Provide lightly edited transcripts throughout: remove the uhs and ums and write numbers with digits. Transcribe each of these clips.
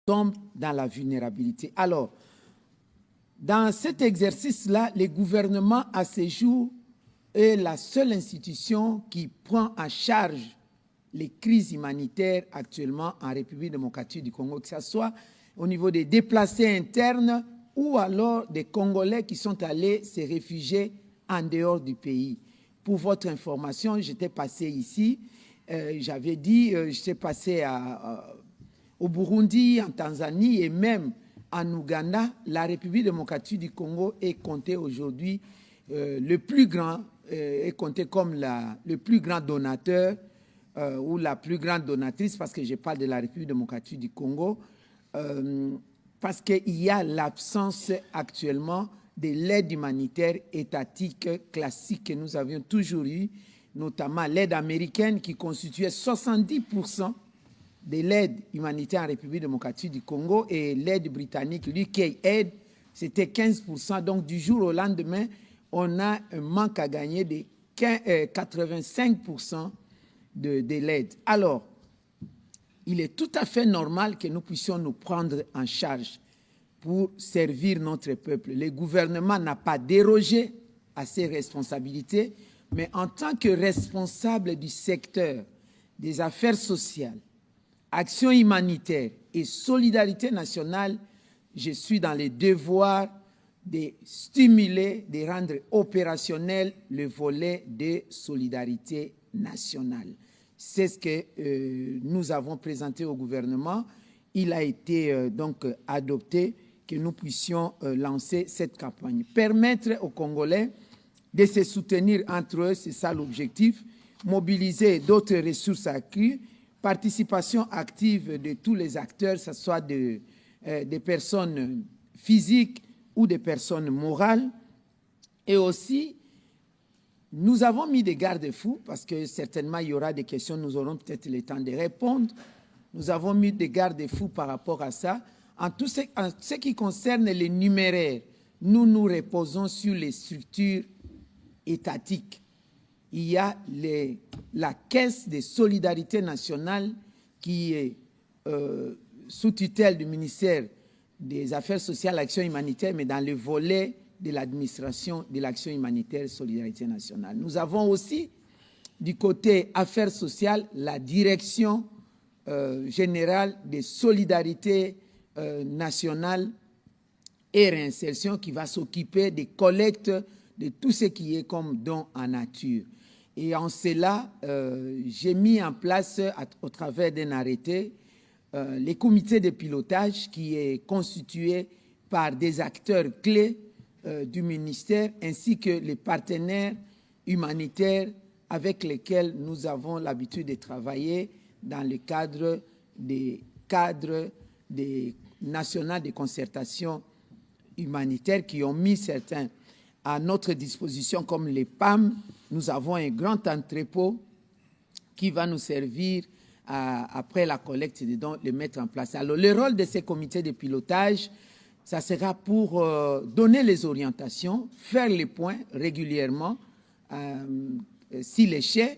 tombent dans la vulnérabilité. Alors, dans cet exercice-là, le gouvernement à ce jour est la seule institution qui prend en charge les crises humanitaires actuellement en République démocratique du Congo, que ce soit au niveau des déplacés internes ou alors des Congolais qui sont allés se réfugier en dehors du pays. Pour votre information, j'étais passé ici, j'avais dit, j'étais passé au Burundi, en Tanzanie et même en Ouganda. La République démocratique du Congo est comptée aujourd'hui le plus grand, est comptée comme le plus grand donateur ou la plus grande donatrice, parce que je parle de la République démocratique du Congo, parce qu'il y a l'absence actuellement de l'aide humanitaire étatique classique que nous avions toujours eue, notamment l'aide américaine qui constituait 70% de l'aide humanitaire en République démocratique du Congo, et l'aide britannique, l'UKAID, c'était 15%. Donc du jour au lendemain, on a un manque à gagner de 85% de l'aide. Alors, il est tout à fait normal que nous puissions nous prendre en charge pour servir notre peuple. Le gouvernement n'a pas dérogé à ses responsabilités, mais en tant que responsable du secteur des affaires sociales, action humanitaire et solidarité nationale, je suis dans le devoir de stimuler, de rendre opérationnel le volet de solidarité nationale. C'est ce que nous avons présenté au gouvernement. Il a été donc adopté que nous puissions lancer cette campagne. Permettre aux Congolais de se soutenir entre eux, c'est ça l'objectif. Mobiliser d'autres ressources accrues, participation active de tous les acteurs, que ce soit des personnes physiques ou des personnes morales. Et aussi, nous avons mis des garde-fous, parce que certainement il y aura des questions, nous aurons peut-être le temps de répondre. Nous avons mis des garde-fous par rapport à ça. En ce qui concerne les numéraires, nous nous reposons sur les structures étatiques. Il y a la Caisse de solidarité nationale qui est sous tutelle du ministère des Affaires sociales, Action humanitaire, mais dans le volet de l'administration de l'action humanitaire et solidarité nationale. Nous avons aussi, du côté affaires sociales, la direction générale des solidarités nationale et réinsertion qui va s'occuper des collectes de tout ce qui est comme don en nature. Et en cela, j'ai mis en place, au travers d'un arrêté, les comités de pilotage qui est constitué par des acteurs clés du ministère ainsi que les partenaires humanitaires avec lesquels nous avons l'habitude de travailler dans le cadre des nationaux de concertation humanitaire qui ont mis certains à notre disposition comme les PAM. Nous avons un grand entrepôt qui va nous servir après la collecte des dons, les mettre en place. Alors le rôle de ces comités de pilotage, ça sera pour donner les orientations, faire les points régulièrement, s'il est cher,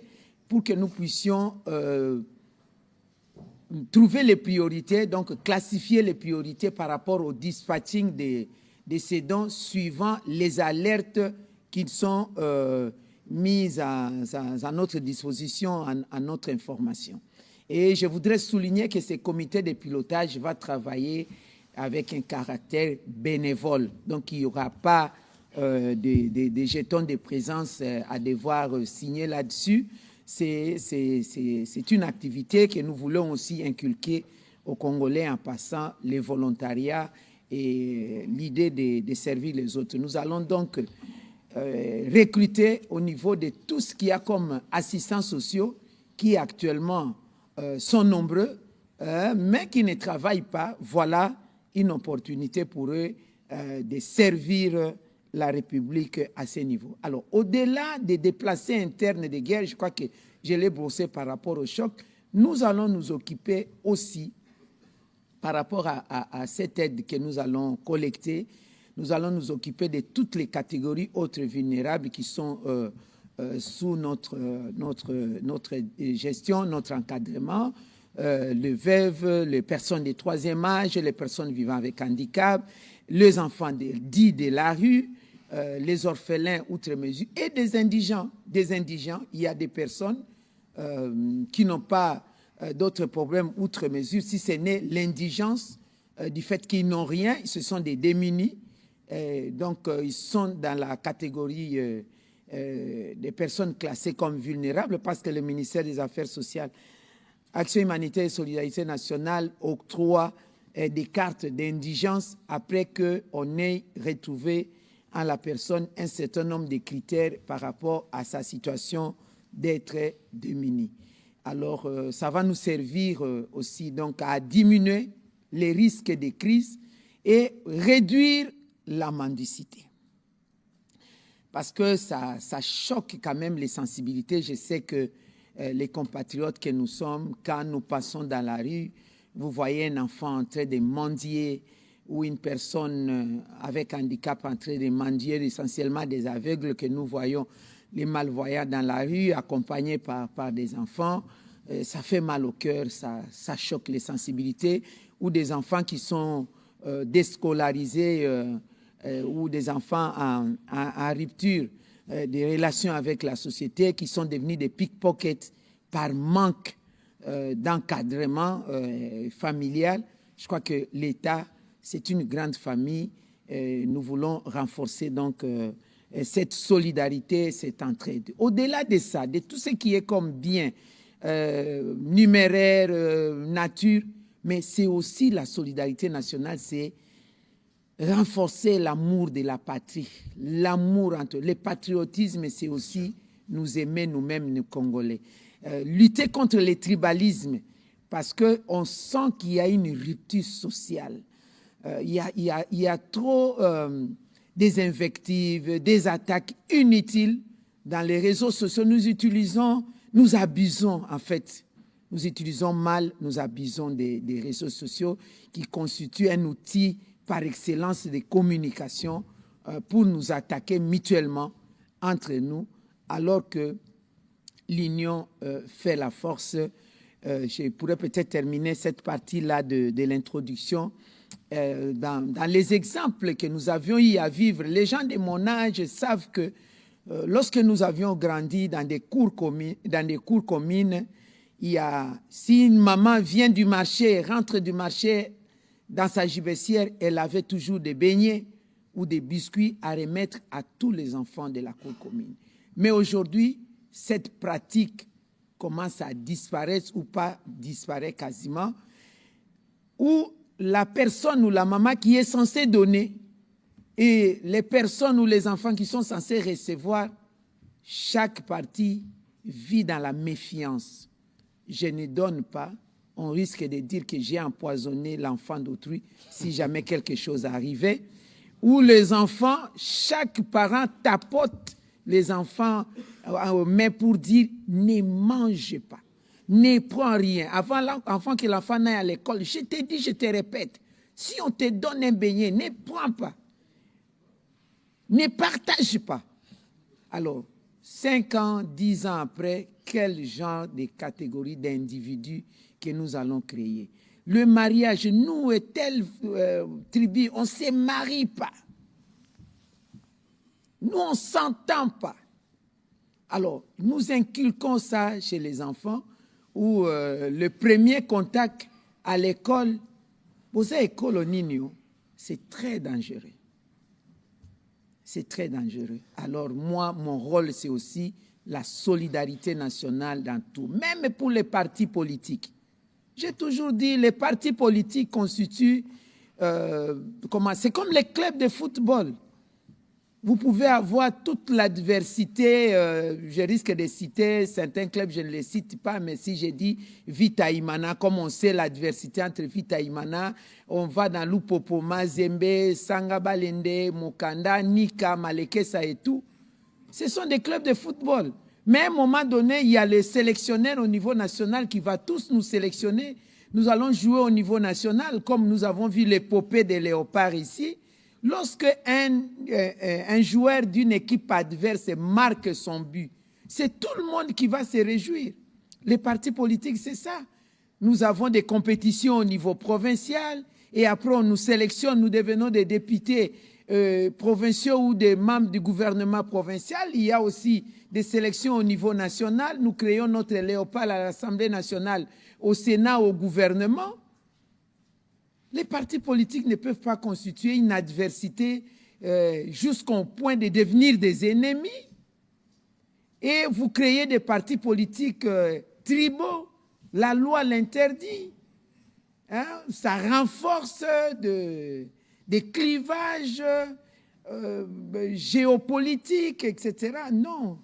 pour que nous puissions trouver les priorités, donc classifier les priorités par rapport au dispatching de ces dons suivant les alertes qui sont mises à notre disposition, à notre information. Et je voudrais souligner que ce comité de pilotage va travailler avec un caractère bénévole. Donc, il n'y aura pas des jetons de présence à devoir signer là-dessus. C'est une activité que nous voulons aussi inculquer aux Congolais en passant les volontariats et l'idée de servir les autres. Nous allons donc recruter au niveau de tout ce qu'il y a comme assistants sociaux qui actuellement sont nombreux, mais qui ne travaillent pas. Voilà une opportunité pour eux de servir la République à ce niveau. Alors, au-delà des déplacés internes de guerre, je crois que je l'ai brossé par rapport au choc, nous allons nous occuper aussi, par rapport à cette aide que nous allons collecter, nous allons nous occuper de toutes les catégories autres vulnérables qui sont sous notre gestion, notre encadrement, les veuves, les personnes de troisième âge, les personnes vivant avec handicap, les enfants dits de la rue, les orphelins outre mesure et des indigents. Des indigents, il y a des personnes qui n'ont pas d'autres problèmes outre mesure, si ce n'est l'indigence du fait qu'ils n'ont rien, ce sont des démunis. Donc, ils sont dans la catégorie des personnes classées comme vulnérables parce que le ministère des Affaires sociales, Action humanitaire et solidarité nationale octroie des cartes d'indigence après qu'on ait retrouvé en la personne un certain nombre de critères par rapport à sa situation d'être démuni. Alors, ça va nous servir aussi donc à diminuer les risques de crise et réduire la mendicité. Parce que ça choque quand même les sensibilités. Je sais que les compatriotes que nous sommes, quand nous passons dans la rue, vous voyez un enfant en train de mendier ou une personne avec handicap en train de mendier, essentiellement des aveugles que nous voyons, les malvoyants dans la rue, accompagnés par des enfants. Ça fait mal au cœur, ça choque les sensibilités. Ou des enfants qui sont déscolarisés ou des enfants en rupture des relations avec la société qui sont devenus des pickpockets par manque d'encadrement familial. Je crois que l'État, c'est une grande famille. Nous voulons renforcer donc cette solidarité, cette entraide. Au-delà de ça, de tout ce qui est comme bien numéraire, nature, mais c'est aussi la solidarité nationale, c'est renforcer l'amour de la patrie, l'amour entre le patriotisme, c'est aussi nous aimer nous-mêmes, nous Congolais. Lutter contre le tribalisme, parce qu'on sent qu'il y a une rupture sociale. Il y a trop des invectives, des attaques inutiles dans les réseaux sociaux. Nous abusons en fait. Nous utilisons mal, nous abusons des réseaux sociaux qui constituent un outil par excellence de communication pour nous attaquer mutuellement entre nous, alors que l'union fait la force. Je pourrais peut-être terminer cette partie-là de l'introduction dans les exemples que nous avions eu à vivre. Les gens de mon âge savent que lorsque nous avions grandi dans des cours communes, si une maman vient du marché, rentre du marché, dans sa gibecière, elle avait toujours des beignets ou des biscuits à remettre à tous les enfants de la cour commune. Mais aujourd'hui, cette pratique commence à disparaître ou pas disparaît quasiment, où la personne ou la maman qui est censée donner et les personnes ou les enfants qui sont censés recevoir, chaque partie vit dans la méfiance. Je ne donne pas. On risque de dire que j'ai empoisonné l'enfant d'autrui si jamais quelque chose arrivait. Ou les enfants, chaque parent tapote les enfants mais pour dire ne mangez pas, ne prends rien. Avant que l'enfant n'aille à l'école, je te dis, je te répète, si on te donne un beignet, ne prends pas, ne partage pas. Alors, 5 ans, 10 ans après, quel genre de catégorie d'individus que nous allons créer? Le mariage, nous et telle tribu, on ne se marie pas. Nous, on ne s'entend pas. Alors, nous inculquons ça chez les enfants, où le premier contact à l'école, vous avez école au Nino, c'est très dangereux. C'est très dangereux. Alors, moi, mon rôle, c'est aussi la solidarité nationale dans tout, même pour les partis politiques. J'ai toujours dit, les partis politiques constituent, c'est comme les clubs de football. Vous pouvez avoir toute l'adversité, je risque de citer certains clubs, je ne les cite pas, mais si j'ai dit Vita Imana, comme on sait l'adversité entre Vita Imana, on va dans Lupopo, Mazembe, Sangabalende, Mokanda, Nika, Malekesa et tout. Ce sont des clubs de football. Mais à un moment donné, il y a les sélectionneurs au niveau national qui vont tous nous sélectionner. Nous allons jouer au niveau national, comme nous avons vu l'épopée des léopards ici. Lorsque un joueur d'une équipe adverse marque son but, c'est tout le monde qui va se réjouir. Les partis politiques, c'est ça. nous avons des compétitions au niveau provincial et après on nous sélectionne, nous devenons des députés provinciaux ou des membres du gouvernement provincial. Il y a aussi des sélections au niveau national. Nous créons notre léopard à l'Assemblée nationale, au Sénat, au gouvernement. Les partis politiques ne peuvent pas constituer une adversité jusqu'au point de devenir des ennemis. Et vous créez des partis politiques tribaux. La loi l'interdit. Hein? Ça renforce des clivages géopolitiques, etc. Non.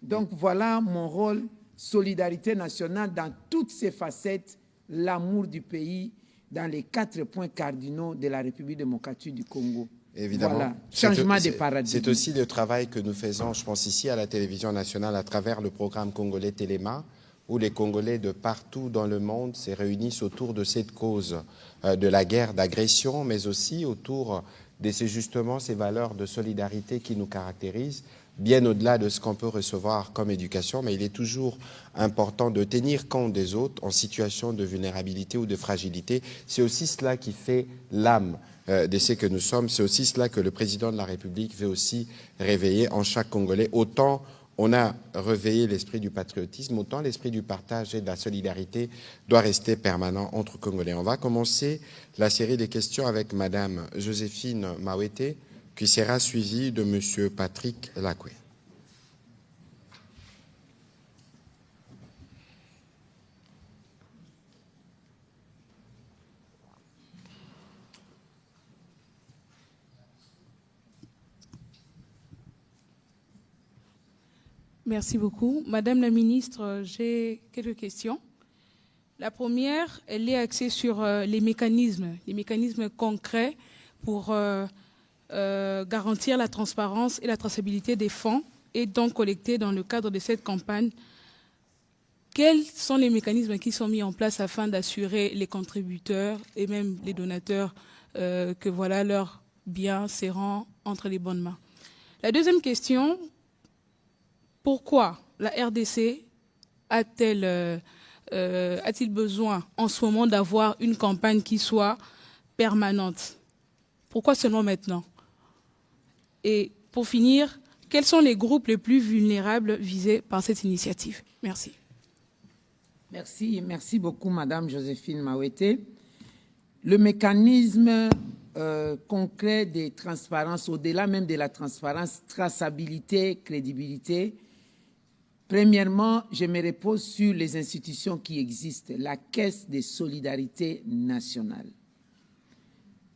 Donc voilà mon rôle, solidarité nationale dans toutes ses facettes, l'amour du pays, dans les 4 points cardinaux de la République démocratique du Congo. Évidemment. Voilà. Changement de paradigme. C'est aussi le travail que nous faisons, je pense ici à la télévision nationale, à travers le programme congolais Téléma, où les Congolais de partout dans le monde se réunissent autour de cette cause de la guerre d'agression, mais aussi autour de ces valeurs de solidarité qui nous caractérisent, bien au-delà de ce qu'on peut recevoir comme éducation, mais il est toujours important de tenir compte des autres en situation de vulnérabilité ou de fragilité. C'est aussi cela qui fait l'âme de ce que nous sommes. C'est aussi cela que le président de la République veut aussi réveiller en chaque Congolais. Autant on a réveillé l'esprit du patriotisme, autant l'esprit du partage et de la solidarité doit rester permanent entre Congolais. On va commencer la série des questions avec Madame Joséphine Mawete, qui sera suivie de Monsieur Patrick Lacoué. Merci beaucoup. Madame la ministre, j'ai quelques questions. La première, elle est axée sur les mécanismes concrets pour garantir la transparence et la traçabilité des fonds et donc collectés dans le cadre de cette campagne. Quels sont les mécanismes qui sont mis en place afin d'assurer les contributeurs et même les donateurs que voilà, leurs biens seront entre les bonnes mains? La deuxième question, pourquoi la RDC a-t-il besoin en ce moment d'avoir une campagne qui soit permanente? Pourquoi seulement maintenant? Et pour finir, quels sont les groupes les plus vulnérables visés par cette initiative? Merci. Merci beaucoup, Madame Joséphine Mawete. Le mécanisme concret de transparence, au-delà même de la transparence, traçabilité, crédibilité, premièrement, je me repose sur les institutions qui existent, la Caisse de solidarité nationale.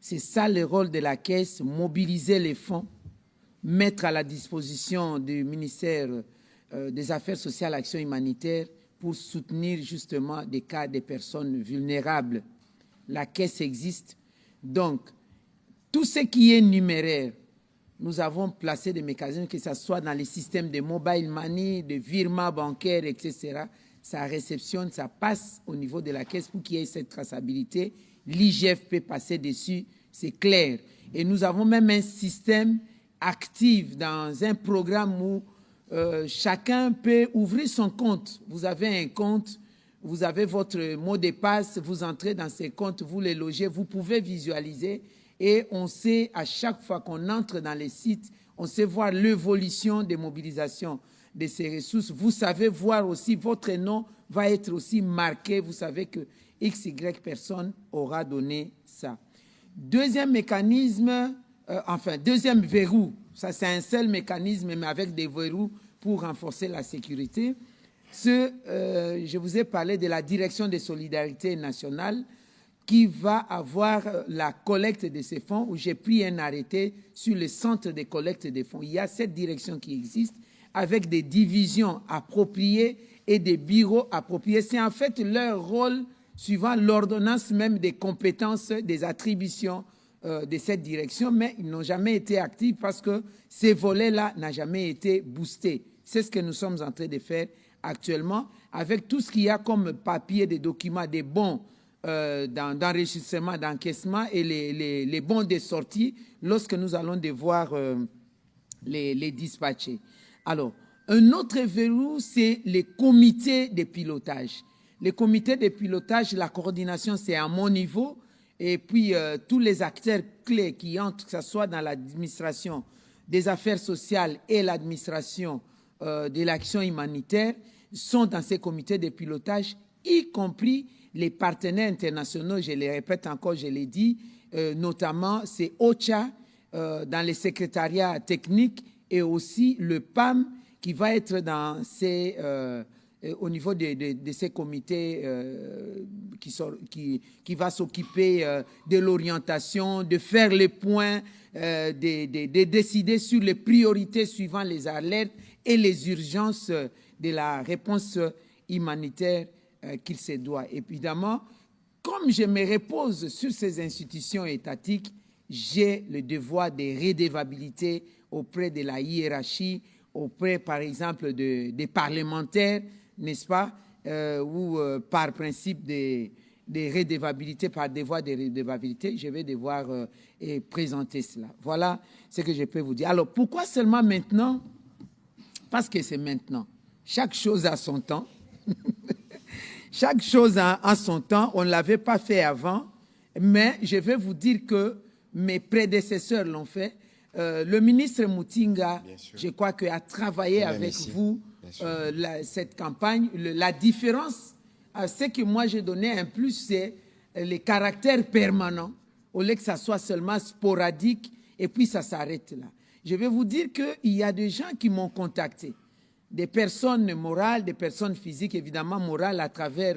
C'est ça le rôle de la Caisse, mobiliser les fonds, mettre à la disposition du ministère des Affaires sociales et Action humanitaire pour soutenir justement des cas de personnes vulnérables. La Caisse existe. Donc, tout ce qui est numéraire, nous avons placé des mécanismes, que ce soit dans les systèmes de mobile money, de virements bancaires, etc. Ça réceptionne, ça passe au niveau de la Caisse pour qu'il y ait cette traçabilité. L'IGF peut passer dessus, c'est clair. Et nous avons même un système actif dans un programme où chacun peut ouvrir son compte. Vous avez un compte, vous avez votre mot de passe, vous entrez dans ces comptes, vous les logez, vous pouvez visualiser et on sait à chaque fois qu'on entre dans les sites, on sait voir l'évolution des mobilisations de ces ressources. Vous savez voir aussi, votre nom va être aussi marqué, vous savez que XY personne aura donné ça. Deuxième mécanisme, deuxième verrou, ça c'est un seul mécanisme mais avec des verrous pour renforcer la sécurité. Je vous ai parlé de la direction des solidarités nationales qui va avoir la collecte de ces fonds, où j'ai pris un arrêté sur le centre de collecte des fonds. Il y a cette direction qui existe avec des divisions appropriées et des bureaux appropriés. C'est en fait leur rôle suivant l'ordonnance même des compétences, des attributions de cette direction, mais ils n'ont jamais été actifs parce que ces volets-là n'ont jamais été boostés. C'est ce que nous sommes en train de faire actuellement avec tout ce qu'il y a comme papier, des documents, des bons d'enregistrement, d'encaissement et les bons de sortie lorsque nous allons devoir les dispatcher. Alors, un autre verrou, c'est les comités de pilotage. Les comités de pilotage, la coordination, c'est à mon niveau. Et puis, tous les acteurs clés qui entrent, que ce soit dans l'administration des affaires sociales et l'administration de l'action humanitaire, sont dans ces comités de pilotage, y compris les partenaires internationaux, je les répète encore, je l'ai dit, notamment c'est OCHA dans les secrétariats techniques et aussi le PAM qui va être dans ces, au niveau de ces comités qui va s'occuper de l'orientation, de faire les points, de décider sur les priorités suivant les alertes et les urgences de la réponse humanitaire qu'il se doit. Évidemment, comme je me repose sur ces institutions étatiques, j'ai le devoir de redevabilité auprès de la hiérarchie, auprès, par exemple, des parlementaires, n'est-ce pas, ou par principe de redevabilité, par devoir de redevabilité, je vais devoir présenter cela. Voilà ce que je peux vous dire. Alors, pourquoi seulement maintenant? Parce que c'est maintenant. Chaque chose a son temps. Chaque chose a son temps. On ne l'avait pas fait avant, mais je vais vous dire que mes prédécesseurs l'ont fait. Le ministre Mutinga, je crois qu'il a travaillé avec vous cette campagne. La différence, ce que moi j'ai donné un plus, c'est les caractères permanents, au lieu que ça soit seulement sporadique et puis ça s'arrête là. Je vais vous dire qu'il y a des gens qui m'ont contacté, des personnes morales, des personnes physiques, évidemment morales à travers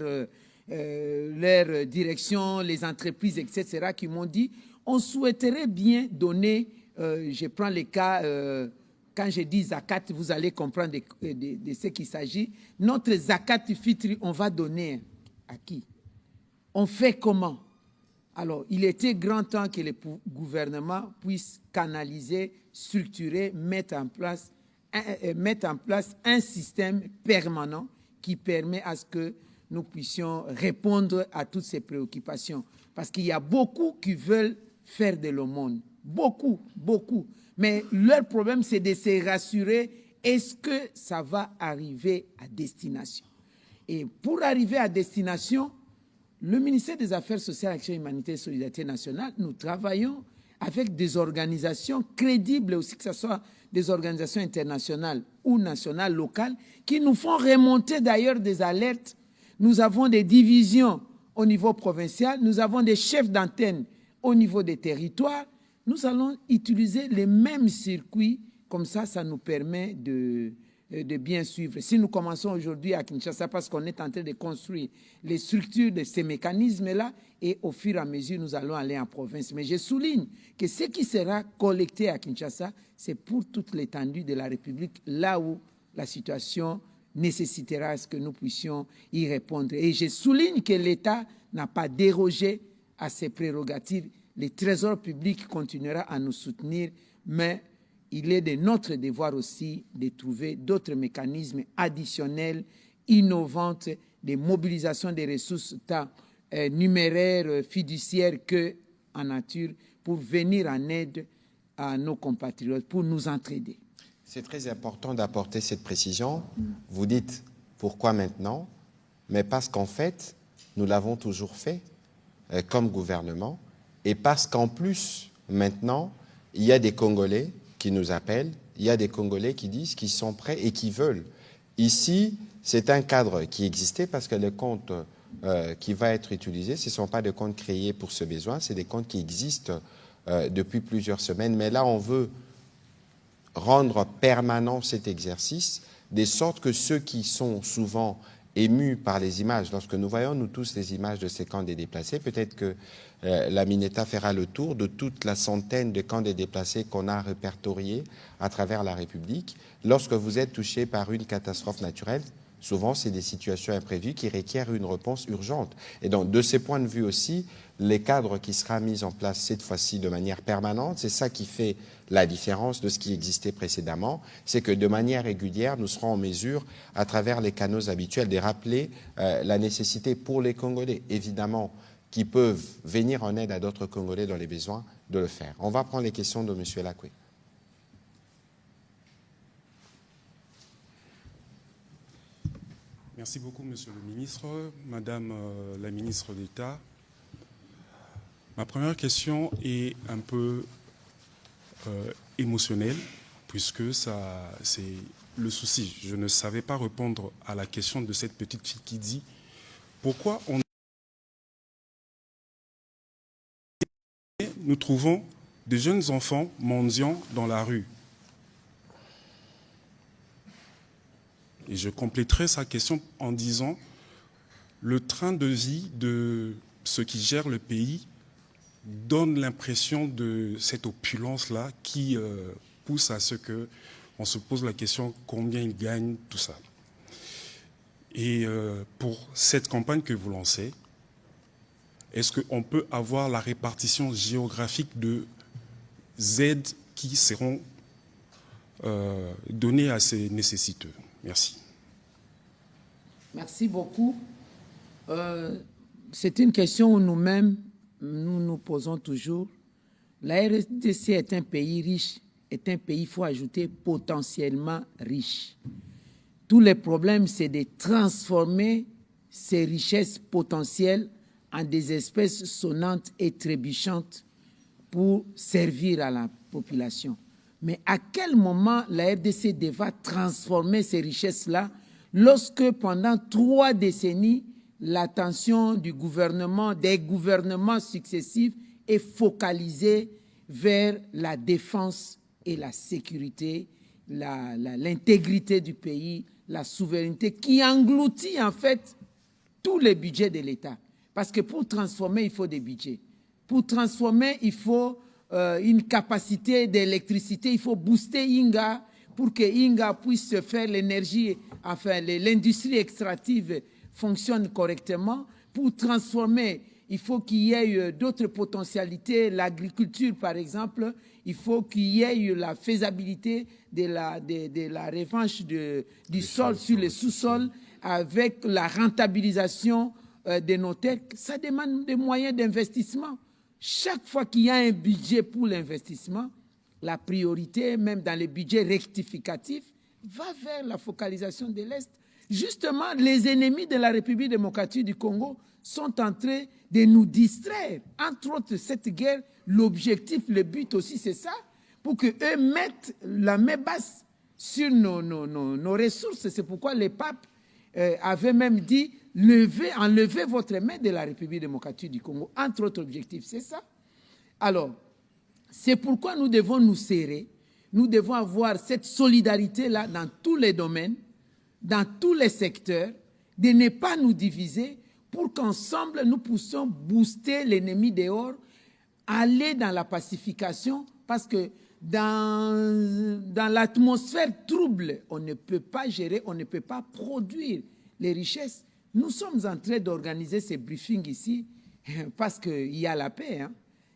leur direction, les entreprises, etc., qui m'ont dit on souhaiterait bien donner, je prends les cas, quand je dis zakat, vous allez comprendre de ce qu'il s'agit. Notre zakat fitri, on va donner à qui? On fait comment? Alors, il était grand temps que le gouvernement puisse canaliser, structurer, mettre en place un système permanent qui permet à ce que nous puissions répondre à toutes ces préoccupations. Parce qu'il y a beaucoup qui veulent faire de l'aumône. Beaucoup, beaucoup. Mais leur problème, c'est de se rassurer, est-ce que ça va arriver à destination? Et pour arriver à destination, le ministère des Affaires sociales, Action humanitaire et solidarité nationale, nous travaillons avec des organisations crédibles aussi, que ce soit des organisations internationales ou nationales, locales, qui nous font remonter d'ailleurs des alertes. Nous avons des divisions au niveau provincial, nous avons des chefs d'antenne au niveau des territoires. Nous allons utiliser les mêmes circuits, comme ça nous permet de bien suivre. Si nous commençons aujourd'hui à Kinshasa, parce qu'on est en train de construire les structures de ces mécanismes-là, et au fur et à mesure, nous allons aller en province. Mais je souligne que ce qui sera collecté à Kinshasa, c'est pour toute l'étendue de la République, là où la situation nécessitera à ce que nous puissions y répondre. Et je souligne que l'État n'a pas dérogé à ses prérogatives. Le Trésor public continuera à nous soutenir, mais il est de notre devoir aussi de trouver d'autres mécanismes additionnels, innovants, de mobilisation des ressources tant numéraires, fiduciaires qu'en nature, pour venir en aide à nos compatriotes, pour nous entraider. C'est très important d'apporter cette précision. Vous dites pourquoi maintenant, mais parce qu'en fait, nous l'avons toujours fait comme gouvernement, et parce qu'en plus, maintenant, il y a des Congolais qui nous appellent, il y a des Congolais qui disent qu'ils sont prêts et qui veulent. Ici, c'est un cadre qui existait parce que les comptes qui va être utilisé, ce ne sont pas des comptes créés pour ce besoin, c'est des comptes qui existent depuis plusieurs semaines. Mais là, on veut rendre permanent cet exercice, de sorte que ceux qui sont souvent émus par les images, lorsque nous voyons, nous tous, les images de ces camps des déplacés, peut-être que la Mineta fera le tour de toute la centaine de camps des déplacés qu'on a répertoriés à travers la République. Lorsque vous êtes touché par une catastrophe naturelle, souvent, c'est des situations imprévues qui requièrent une réponse urgente. Et donc, de ce point de vue aussi, les cadres qui sera mis en place cette fois-ci de manière permanente, c'est ça qui fait la différence de ce qui existait précédemment, c'est que de manière régulière, nous serons en mesure, à travers les canaux habituels, de rappeler la nécessité pour les Congolais, évidemment, qui peuvent venir en aide à d'autres Congolais dans les besoins, de le faire. On va prendre les questions de M. Lacoué. Merci beaucoup, Monsieur le ministre. Madame la ministre d'État, ma première question est un peu émotionnelle, puisque c'est le souci. Je ne savais pas répondre à la question de cette petite fille qui dit pourquoi nous trouvons des jeunes enfants mendiants dans la rue. Et je compléterai sa question en disant le train de vie de ceux qui gèrent le pays donne l'impression de cette opulence-là qui pousse à ce qu'on se pose la question combien ils gagnent, tout ça. Et pour cette campagne que vous lancez, est-ce qu'on peut avoir la répartition géographique de aides qui seront données à ces nécessiteux? Merci. Merci beaucoup. C'est une question où nous-mêmes, nous posons toujours. La RDC est un pays riche, est un pays, il faut ajouter, potentiellement riche. Tous les problèmes, c'est de transformer ces richesses potentielles en des espèces sonnantes et trébuchantes pour servir à la population. Mais à quel moment la RDC devra transformer ces richesses-là lorsque pendant 3 décennies, l'attention du gouvernement, des gouvernements successifs est focalisée vers la défense et la sécurité, l'intégrité du pays, la souveraineté qui engloutit en fait tous les budgets de l'État. Parce que pour transformer, il faut des budgets. Pour transformer, il faut une capacité d'électricité, il faut booster Inga pour que Inga puisse faire l'énergie, enfin l'industrie extractive fonctionne correctement. Pour transformer, il faut qu'il y ait d'autres potentialités, l'agriculture par exemple, il faut qu'il y ait la faisabilité de la revanche du sol sur les sous-sols avec la rentabilisation de nos terres. Ça demande des moyens d'investissement. Chaque fois qu'il y a un budget pour l'investissement, la priorité, même dans les budgets rectificatifs, va vers la focalisation de l'Est. Justement, les ennemis de la République démocratique du Congo sont en train de nous distraire. Entre autres, cette guerre, l'objectif, le but aussi, c'est ça, pour qu'eux mettent la main basse sur nos ressources. C'est pourquoi les papes avaient même dit enlevez votre main de la République démocratique du Congo. Entre autres objectifs, c'est ça. Alors, c'est pourquoi nous devons nous serrer, nous devons avoir cette solidarité-là dans tous les domaines, dans tous les secteurs, de ne pas nous diviser pour qu'ensemble nous puissions booster l'ennemi dehors, aller dans la pacification, parce que dans l'atmosphère trouble, on ne peut pas gérer, on ne peut pas produire les richesses. Nous sommes en train d'organiser ces briefings ici parce qu'il y a la paix. Hein.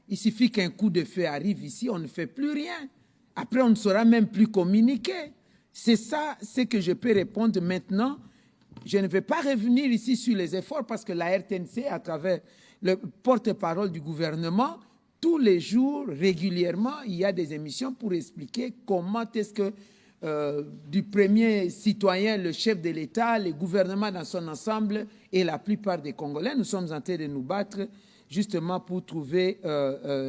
Il suffit qu'un coup de feu arrive ici, on ne fait plus rien. Après, on ne saura même plus communiquer. C'est ça ce que je peux répondre maintenant. Je ne vais pas revenir ici sur les efforts parce que la RTNC, à travers le porte-parole du gouvernement, tous les jours, régulièrement, il y a des émissions pour expliquer comment est-ce que du premier citoyen, le chef de l'État, le gouvernement dans son ensemble et la plupart des Congolais, nous sommes en train de nous battre justement pour trouver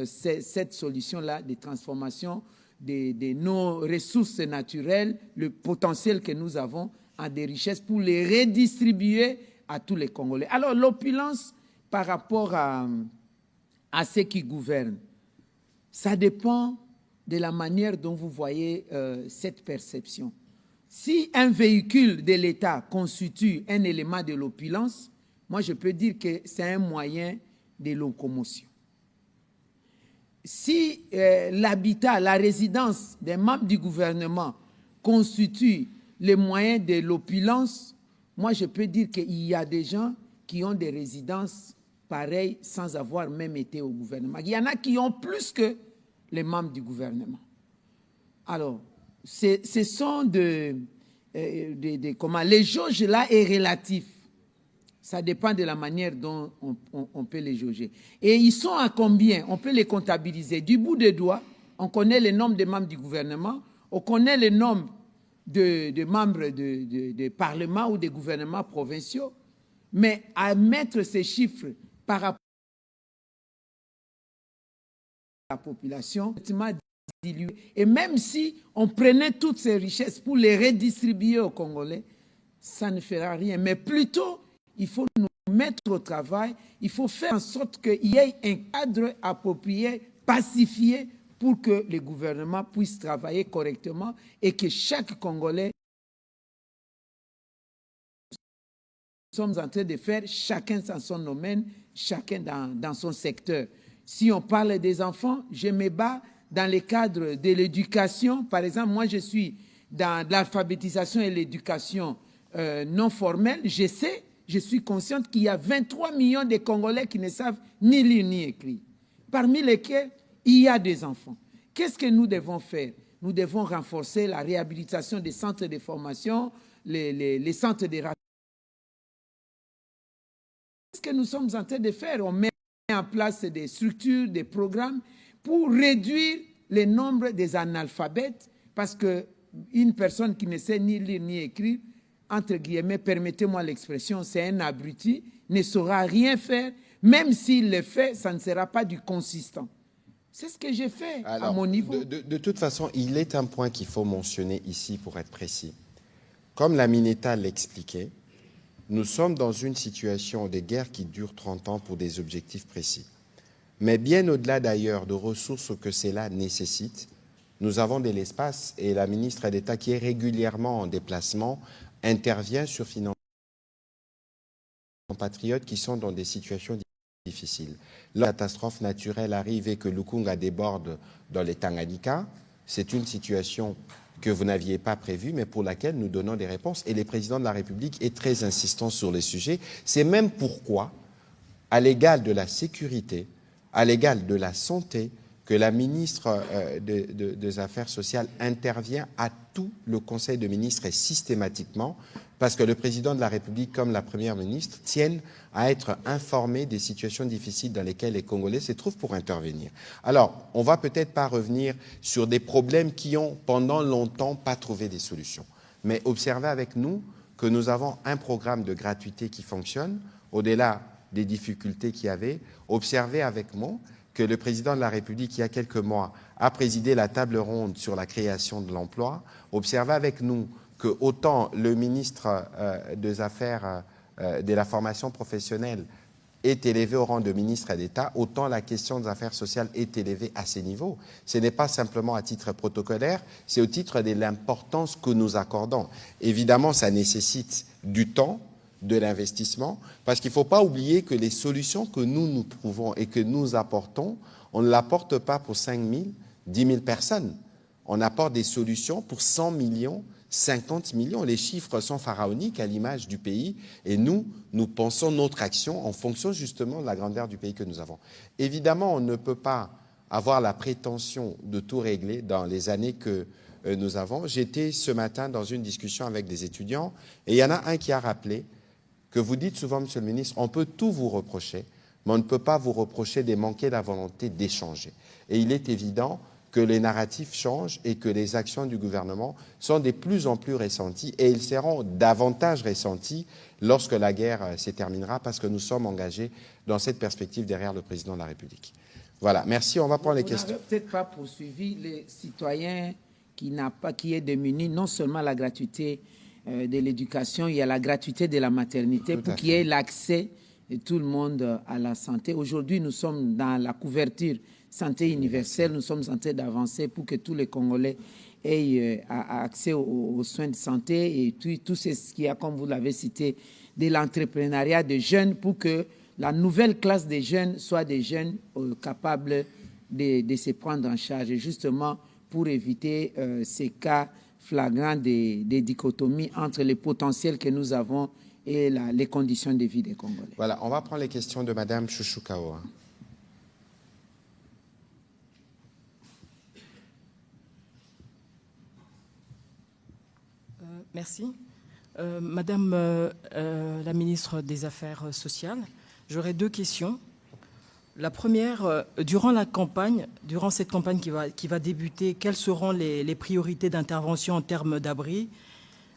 cette solution-là de transformation de nos ressources naturelles, le potentiel que nous avons en des richesses pour les redistribuer à tous les Congolais. Alors l'opulence par rapport à ceux qui gouvernent, ça dépend de la manière dont vous voyez cette perception. Si un véhicule de l'État constitue un élément de l'opulence, moi je peux dire que c'est un moyen de locomotion. Si l'habitat, la résidence des membres du gouvernement constitue les moyens de l'opulence, moi je peux dire qu'il y a des gens qui ont des résidences pareilles sans avoir même été au gouvernement. Il y en a qui ont plus que les membres du gouvernement. Alors, ce sont comment les jauges là est relatif. Ça dépend de la manière dont on peut les jauger. Et ils sont à combien? On peut les comptabiliser. Du bout des doigts, on connaît le nombre de membres du gouvernement, on connaît le nombre de membres de parlement ou des gouvernements provinciaux, mais à mettre ces chiffres par rapport à la population, dilué. Et même si on prenait toutes ces richesses pour les redistribuer aux Congolais, ça ne fera rien. Mais plutôt, il faut nous mettre au travail, il faut faire en sorte qu'il y ait un cadre approprié, pacifié, pour que les gouvernements puissent travailler correctement et que chaque Congolais, nous sommes en train de faire, chacun dans son domaine, chacun dans son secteur. Si on parle des enfants, je me bats dans le cadre de l'éducation. Par exemple, moi, je suis dans l'alphabétisation et l'éducation non formelle. Je suis consciente qu'il y a 23 millions de Congolais qui ne savent ni lire ni écrire, parmi lesquels il y a des enfants. Qu'est-ce que nous devons faire? Nous devons renforcer la réhabilitation des centres de formation, les centres de rattrapage. Qu'est-ce que nous sommes en train de faire? On met en place des structures, des programmes pour réduire le nombre des analphabètes, parce qu'une personne qui ne sait ni lire ni écrire, entre guillemets, permettez-moi l'expression, c'est un abruti, ne saura rien faire, même s'il le fait, ça ne sera pas du consistant. C'est ce que j'ai fait à mon niveau. De toute façon, il est un point qu'il faut mentionner ici pour être précis. Comme la Mineta l'expliquait, nous sommes dans une situation de guerre qui dure 30 ans pour des objectifs précis. Mais bien au-delà d'ailleurs de ressources que cela nécessite, nous avons de l'espace et la ministre d'État qui est régulièrement en déplacement intervient sur financement compatriotes qui sont dans des situations difficiles. La catastrophe naturelle arrive et que Lukunga déborde dans les Tanganyika, c'est une situation que vous n'aviez pas prévue, mais pour laquelle nous donnons des réponses. Et le président de la République est très insistant sur les sujets. C'est même pourquoi, à l'égal de la sécurité, à l'égal de la santé, que la ministre des Affaires sociales intervient à tout le Conseil de ministres et systématiquement, parce que le président de la République, comme la première ministre, tiennent à être informés des situations difficiles dans lesquelles les Congolais se trouvent pour intervenir. Alors, on ne va peut-être pas revenir sur des problèmes qui ont, pendant longtemps, pas trouvé des solutions. Mais observez avec nous que nous avons un programme de gratuité qui fonctionne, au-delà des difficultés qu'il y avait. Observez avec moi que le président de la République, il y a quelques mois, a présidé la table ronde sur la création de l'emploi. Observez avec nous que autant le ministre des Affaires de la formation professionnelle est élevé au rang de ministre d'État, autant la question des affaires sociales est élevée à ces niveaux. Ce n'est pas simplement à titre protocolaire, c'est au titre de l'importance que nous accordons. Évidemment, ça nécessite du temps, de l'investissement, parce qu'il ne faut pas oublier que les solutions que nous trouvons et que nous apportons, on ne l'apporte pas pour 5 000, 10 000 personnes. On apporte des solutions pour 100 millions, 50 millions. Les chiffres sont pharaoniques à l'image du pays et nous pensons notre action en fonction justement de la grandeur du pays que nous avons. Évidemment, on ne peut pas avoir la prétention de tout régler dans les années que nous avons. J'étais ce matin dans une discussion avec des étudiants et il y en a un qui a rappelé que vous dites souvent, Monsieur le ministre, on peut tout vous reprocher, mais on ne peut pas vous reprocher de manquer la volonté d'échanger. Et il est évident que les narratifs changent et que les actions du gouvernement sont de plus en plus ressenties et ils seront davantage ressentis lorsque la guerre se terminera parce que nous sommes engagés dans cette perspective derrière le président de la République. Voilà, merci, on va prendre les questions. Vous n'avez peut-être pas poursuivi les citoyens qui est démuni, non seulement la gratuité de l'éducation, il y a la gratuité de la maternité pour qu'il y ait l'accès de tout le monde à la santé. Aujourd'hui, nous sommes dans la couverture santé universelle, nous sommes en train d'avancer pour que tous les Congolais aient accès aux soins de santé et tout ce qui a, comme vous l'avez cité, de l'entrepreneuriat des jeunes pour que la nouvelle classe des jeunes soit des jeunes capables de se prendre en charge. Et justement, pour éviter ces cas flagrant des dichotomies entre les potentiels que nous avons et les conditions de vie des Congolais. Voilà, on va prendre les questions de Madame Chouchoukawa. Merci. Madame la ministre des Affaires sociales, j'aurais deux questions. La première, durant cette campagne qui va débuter, quelles seront les priorités d'intervention en termes d'abri,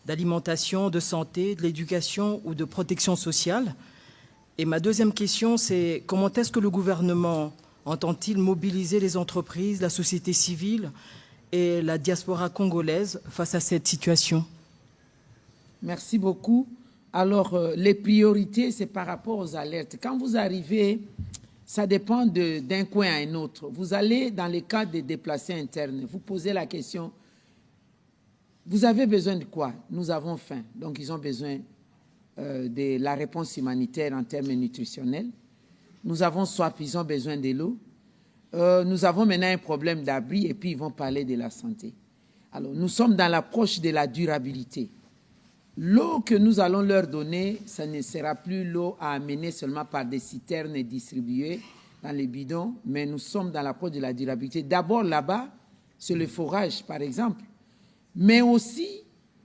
d'alimentation, de santé, de l'éducation ou de protection sociale? Et ma deuxième question, c'est comment est-ce que le gouvernement entend-il mobiliser les entreprises, la société civile et la diaspora congolaise face à cette situation? Merci beaucoup. Alors, les priorités, c'est par rapport aux alertes. Quand vous arrivez, ça dépend d'un coin à un autre. Vous allez dans les cas des déplacés internes, vous posez la question, vous avez besoin de quoi? Nous avons faim, donc ils ont besoin de la réponse humanitaire en termes nutritionnels. Nous avons soif, ils ont besoin de l'eau. Nous avons maintenant un problème d'abri et puis ils vont parler de la santé. Alors, nous sommes dans l'approche de la durabilité. L'eau que nous allons leur donner, ça ne sera plus l'eau à amener seulement par des citernes et distribuées dans les bidons, mais nous sommes dans l'approche de la durabilité. D'abord, là-bas, c'est le forage, par exemple. Mais aussi,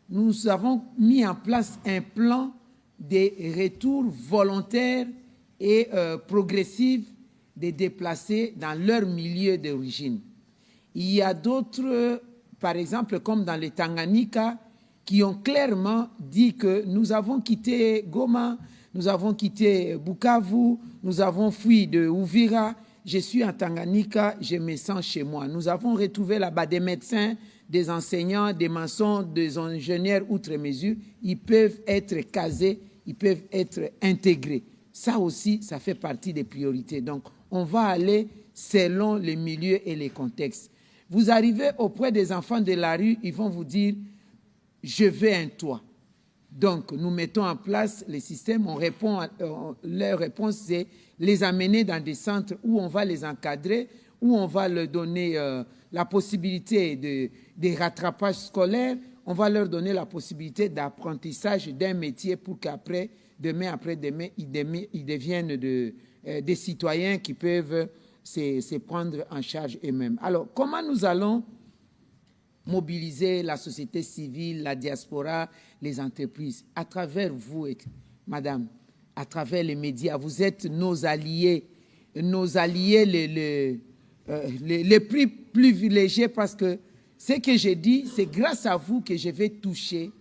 nous avons mis en place un plan de retour volontaire et progressif des déplacés dans leur milieu d'origine. Il y a d'autres, par exemple, comme dans le Tanganyika, qui ont clairement dit que nous avons quitté Goma, nous avons quitté Bukavu, nous avons fui de Uvira, je suis en Tanganyika, je me sens chez moi. Nous avons retrouvé là-bas des médecins, des enseignants, des maçons, des ingénieurs outre mesure. Ils peuvent être casés, ils peuvent être intégrés. Ça aussi, ça fait partie des priorités. Donc, on va aller selon les milieux et les contextes. Vous arrivez auprès des enfants de la rue, ils vont vous dire « je veux un toit ». Donc, nous mettons en place les systèmes, leur réponse, c'est les amener dans des centres où on va les encadrer, où on va leur donner la possibilité de rattrapage scolaire, on va leur donner la possibilité d'apprentissage d'un métier pour qu'après, demain après-demain, ils deviennent des citoyens qui peuvent se prendre en charge eux-mêmes. Alors, comment nous allons mobiliser la société civile, la diaspora, les entreprises? À travers vous, madame, à travers les médias, vous êtes nos alliés les plus privilégiés, parce que ce que j'ai dit, c'est grâce à vous que je vais toucher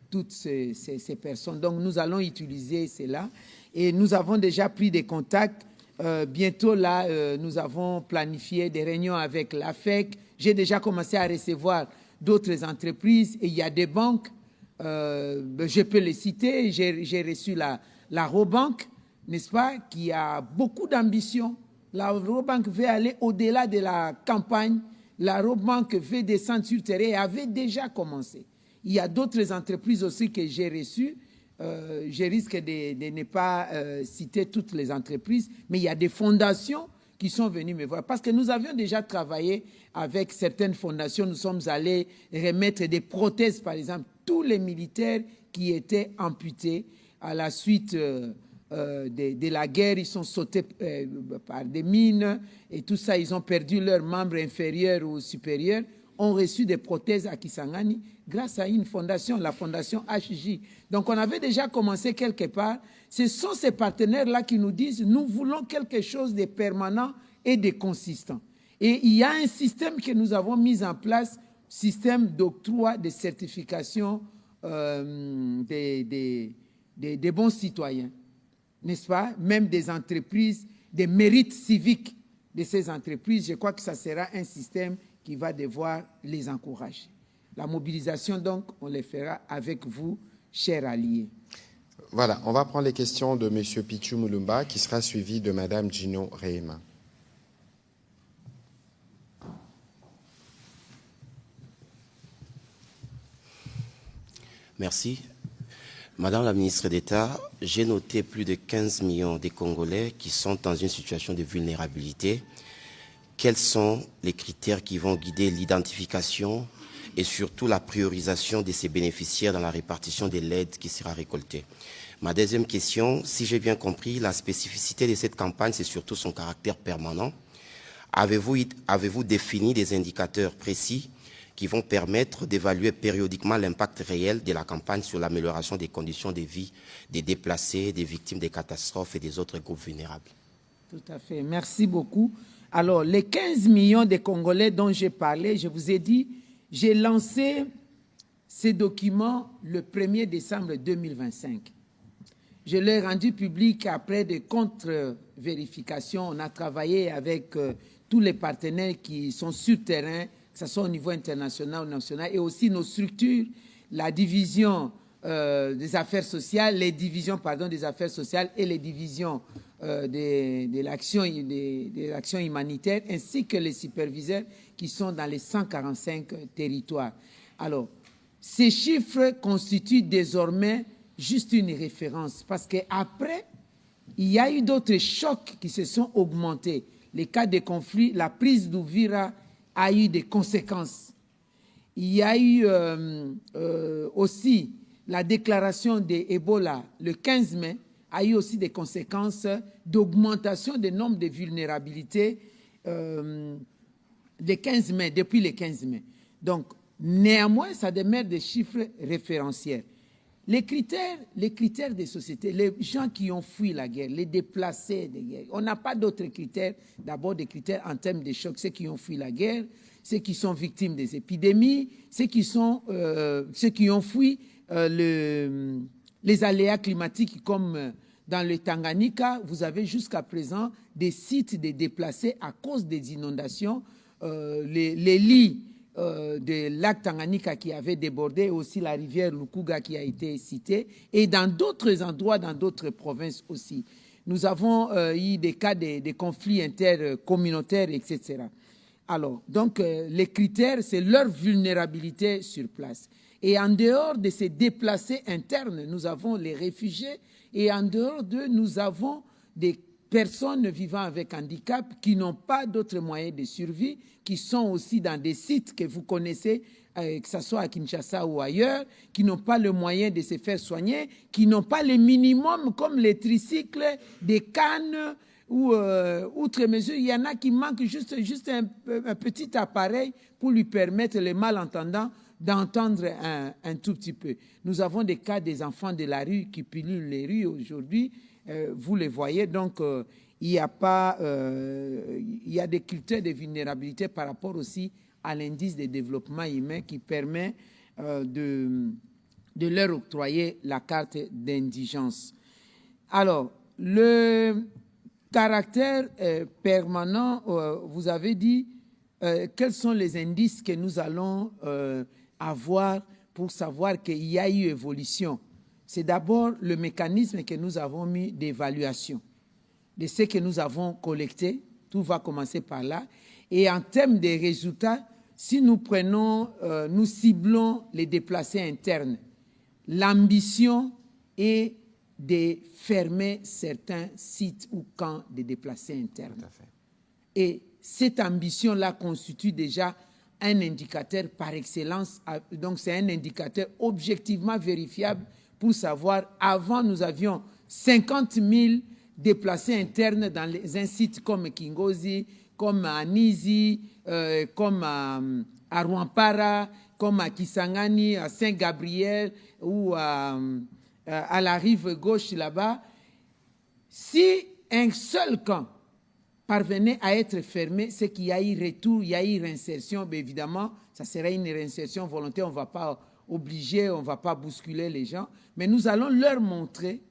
toutes ces personnes. Donc, nous allons utiliser cela et nous avons déjà pris des contacts. Bientôt, là, nous avons planifié des réunions avec l'AFEC. J'ai déjà commencé à recevoir d'autres entreprises et il y a des banques, je peux les citer. J'ai reçu la Robank, n'est-ce pas, qui a beaucoup d'ambition. La Robank veut aller au-delà de la campagne. La Robank veut descendre sur le terrain et avait déjà commencé. Il y a d'autres entreprises aussi que j'ai reçues. Je risque de ne pas citer toutes les entreprises, mais il y a des fondations qui sont venues me voir. Parce que nous avions déjà travaillé avec certaines fondations. Nous sommes allés remettre des prothèses, par exemple. Tous les militaires qui étaient amputés à la suite de la guerre, ils sont sautés par des mines et tout ça. Ils ont perdu leurs membres inférieurs ou supérieurs, ont reçu des prothèses à Kisangani grâce à une fondation, la fondation HJ. Donc, on avait déjà commencé quelque part. Ce sont ces partenaires-là qui nous disent « nous voulons quelque chose de permanent et de consistant ». Et il y a un système que nous avons mis en place, système d'octroi de certification des bons citoyens, n'est-ce pas? Même des entreprises, des mérites civiques de ces entreprises. Je crois que ça sera un système qui va devoir les encourager. La mobilisation, donc, on les fera avec vous, chers alliés. Voilà, on va prendre les questions de M. Pichu Mulumba, qui sera suivi de Mme Gino Rehema. Merci. Madame la ministre d'État, j'ai noté plus de 15 millions de Congolais qui sont dans une situation de vulnérabilité. Quels sont les critères qui vont guider l'identification et surtout la priorisation de ces bénéficiaires dans la répartition de l'aide qui sera récoltée? Ma deuxième question, si j'ai bien compris, la spécificité de cette campagne, c'est surtout son caractère permanent. Avez-vous défini des indicateurs précis qui vont permettre d'évaluer périodiquement l'impact réel de la campagne sur l'amélioration des conditions de vie des déplacés, des victimes des catastrophes et des autres groupes vulnérables? Tout à fait. Merci beaucoup. Alors, les 15 millions de Congolais dont j'ai parlé, je vous ai dit, j'ai lancé ces documents le 1er décembre 2025. Je l'ai rendu public après des contre-vérifications. On a travaillé avec tous les partenaires qui sont sur terrain, que ce soit au niveau international ou national, et aussi nos structures, la division des affaires sociales, les divisions des affaires sociales et les divisions de l'action humanitaire, ainsi que les superviseurs qui sont dans les 145 territoires. Alors, ces chiffres constituent désormais juste une référence, parce qu'après, il y a eu d'autres chocs qui se sont augmentés. Les cas de conflit, la prise d'Ouvira a eu des conséquences. Il y a eu aussi la déclaration d'Ebola le 15 mai, a eu aussi des conséquences d'augmentation du nombre de vulnérabilités depuis le 15 mai. Donc, néanmoins, ça demeure des chiffres référentiels. Les critères des sociétés, les gens qui ont fui la guerre, les déplacés de guerre, on n'a pas d'autres critères. D'abord, des critères en termes de choc, ceux qui ont fui la guerre, ceux qui sont victimes des épidémies, ceux qui ont fui les aléas climatiques, comme dans le Tanganyika, vous avez jusqu'à présent des sites de déplacés à cause des inondations, les lits de lac Tanganyika qui avait débordé, aussi la rivière Lukuga qui a été citée, et dans d'autres endroits, dans d'autres provinces aussi. Nous avons eu des cas de conflits intercommunautaires, etc. Alors, donc, les critères, c'est leur vulnérabilité sur place. Et en dehors de ces déplacés internes, nous avons les réfugiés, et en dehors d'eux, nous avons des personnes vivant avec handicap qui n'ont pas d'autres moyens de survie, qui sont aussi dans des sites que vous connaissez, que ce soit à Kinshasa ou ailleurs, qui n'ont pas le moyen de se faire soigner, qui n'ont pas le minimum comme les tricycles, des cannes, ou outre mesure, il y en a qui manquent juste un petit appareil pour lui permettre, les malentendants, d'entendre un tout petit peu. Nous avons des cas des enfants de la rue qui pilulent les rues aujourd'hui, vous les voyez, donc il y a des critères de vulnérabilité par rapport aussi à l'indice de développement humain qui permet de leur octroyer la carte d'indigence. Alors, le caractère permanent, vous avez dit quels sont les indices que nous allons avoir pour savoir qu'il y a eu évolution. C'est d'abord le mécanisme que nous avons mis d'évaluation de ce que nous avons collecté. Tout va commencer par là. Et en termes de résultats, si nous prenons, nous ciblons les déplacés internes, l'ambition est de fermer certains sites ou camps de déplacés internes. Tout à fait. Et cette ambition-là constitue déjà un indicateur par excellence. Donc, c'est un indicateur objectivement vérifiable pour savoir, avant, nous avions 50 000 déplacés internes dans un site comme Kingozi, comme à Nizi, comme à Rwampara, comme à Kisangani, à Saint-Gabriel ou à la rive gauche là-bas. Si un seul camp parvenait à être fermé, c'est qu'il y a eu retour, il y a eu réinsertion. Mais évidemment, ça serait une réinsertion volontaire, on ne va pas obliger, on ne va pas bousculer les gens, mais nous allons leur montrer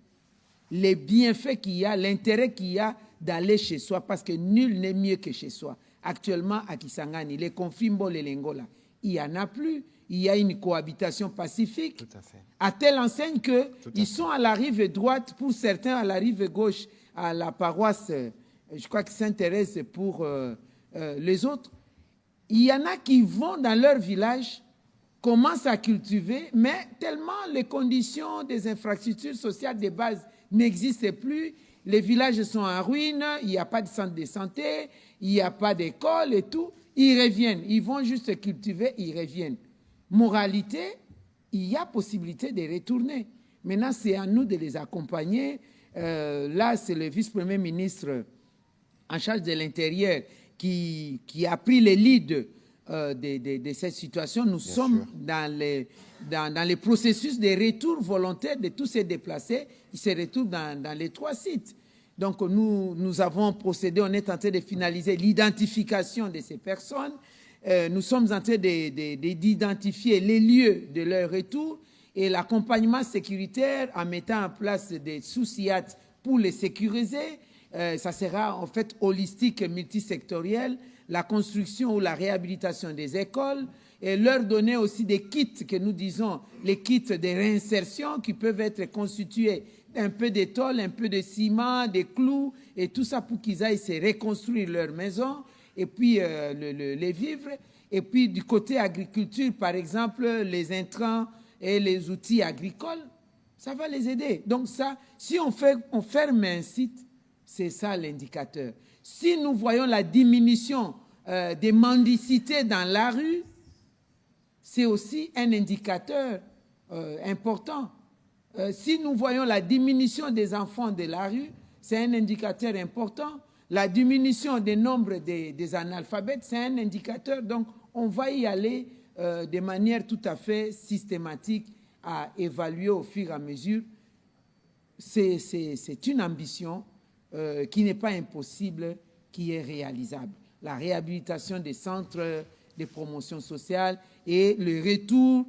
les bienfaits qu'il y a, l'intérêt qu'il y a d'aller chez soi, parce que nul n'est mieux que chez soi. Actuellement, à Kisangani, les conflits Mbole-Lengola, il n'y en a plus. Il y a une cohabitation pacifique. Tout à fait. À telle enseigne qu'ils sont à la rive droite, pour certains à la rive gauche, à la paroisse, je crois que Sainte-Thérèse pour les autres. Il y en a qui vont dans leur village, commencent à cultiver, mais tellement les conditions des infrastructures sociales de base n'existent plus, les villages sont en ruine, il n'y a pas de centre de santé, il n'y a pas d'école et tout, ils reviennent, ils vont juste cultiver, ils reviennent. Moralité, il y a possibilité de retourner. Maintenant, c'est à nous de les accompagner. Là, c'est le vice-premier ministre en charge de l'Intérieur qui a pris le lead de cette situation. Nous sommes dans les processus de retour volontaire de tous ces déplacés. Ils se retrouvent dans les 3 sites. Donc nous avons procédé, on est en train de finaliser l'identification de ces personnes. Nous sommes en train d'identifier les lieux de leur retour et l'accompagnement sécuritaire en mettant en place des sous-SIAT pour les sécuriser. Ça sera en fait holistique, multisectoriel, la construction ou la réhabilitation des écoles et leur donner aussi des kits que nous disons, les kits de réinsertion qui peuvent être constitués d'un peu de tôle, un peu de ciment, des clous et tout ça pour qu'ils aillent se reconstruire leur maison et puis les vivres. Et puis du côté agriculture, par exemple, les intrants et les outils agricoles, ça va les aider. Donc ça, si on ferme un site, c'est ça l'indicateur. Si nous voyons la diminution des mendicités dans la rue, c'est aussi un indicateur important. Si nous voyons la diminution des enfants de la rue, c'est un indicateur important. La diminution du nombre des analphabètes, c'est un indicateur. Donc, on va y aller de manière tout à fait systématique à évaluer au fur et à mesure. C'est une ambition qui n'est pas impossible, qui est réalisable. La réhabilitation des centres de promotion sociale et le retour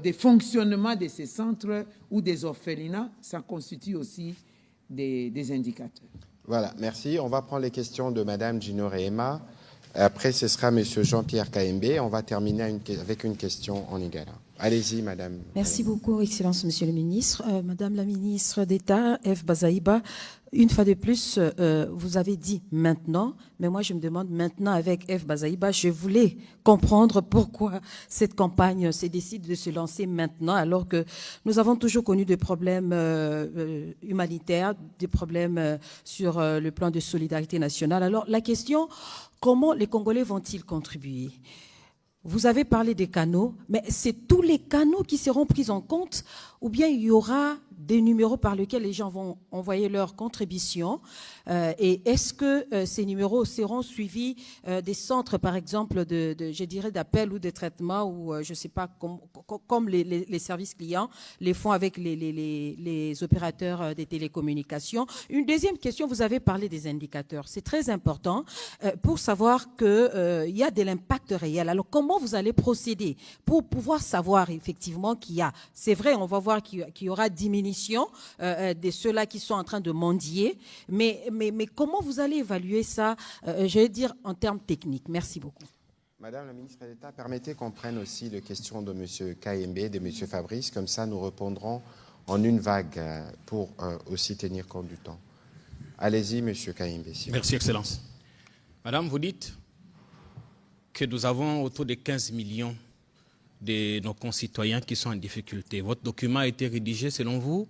des fonctionnements de ces centres ou des orphelinats, ça constitue aussi des indicateurs. Voilà, merci. On va prendre les questions de Mme Gino Rehema. Après, ce sera M. Jean-Pierre Kayembe. On va terminer avec une question en lingala. Allez-y, Madame. Merci beaucoup, Excellence, Monsieur le Ministre. Madame la Ministre d'État, F. Bazaïba, une fois de plus, vous avez dit maintenant, mais moi je me demande maintenant avec F. Bazaïba, je voulais comprendre pourquoi cette campagne se décide de se lancer maintenant, alors que nous avons toujours connu des problèmes humanitaires, des problèmes sur le plan de solidarité nationale. Alors la question, comment les Congolais vont-ils contribuer ? Vous avez parlé des canaux, mais c'est tous les canaux qui seront pris en compte ou bien il y aura des numéros par lesquels les gens vont envoyer leur contribution et est-ce que ces numéros seront suivis des centres, par exemple, je dirais d'appel ou de traitement ou je ne sais pas, comme les services clients les font avec les opérateurs des télécommunications. Une deuxième question, vous avez parlé des indicateurs. C'est très important pour savoir qu'il y a de l'impact réel. Alors, comment vous allez procéder pour pouvoir savoir effectivement qu'il y a, c'est vrai, on va voir qu'il y aura diminution de ceux-là qui sont en train de mendier, mais comment vous allez évaluer ça, je vais dire, en termes techniques? Merci beaucoup. Madame la ministre d'État, permettez qu'on prenne aussi les questions de M. Kayembe et de M. Fabrice, comme ça nous répondrons en une vague pour aussi tenir compte du temps. Allez-y, M. Kayembe. Merci, Excellence. Madame, vous dites que nous avons autour de 15 millions de nos concitoyens qui sont en difficulté. Votre document a été rédigé, selon vous,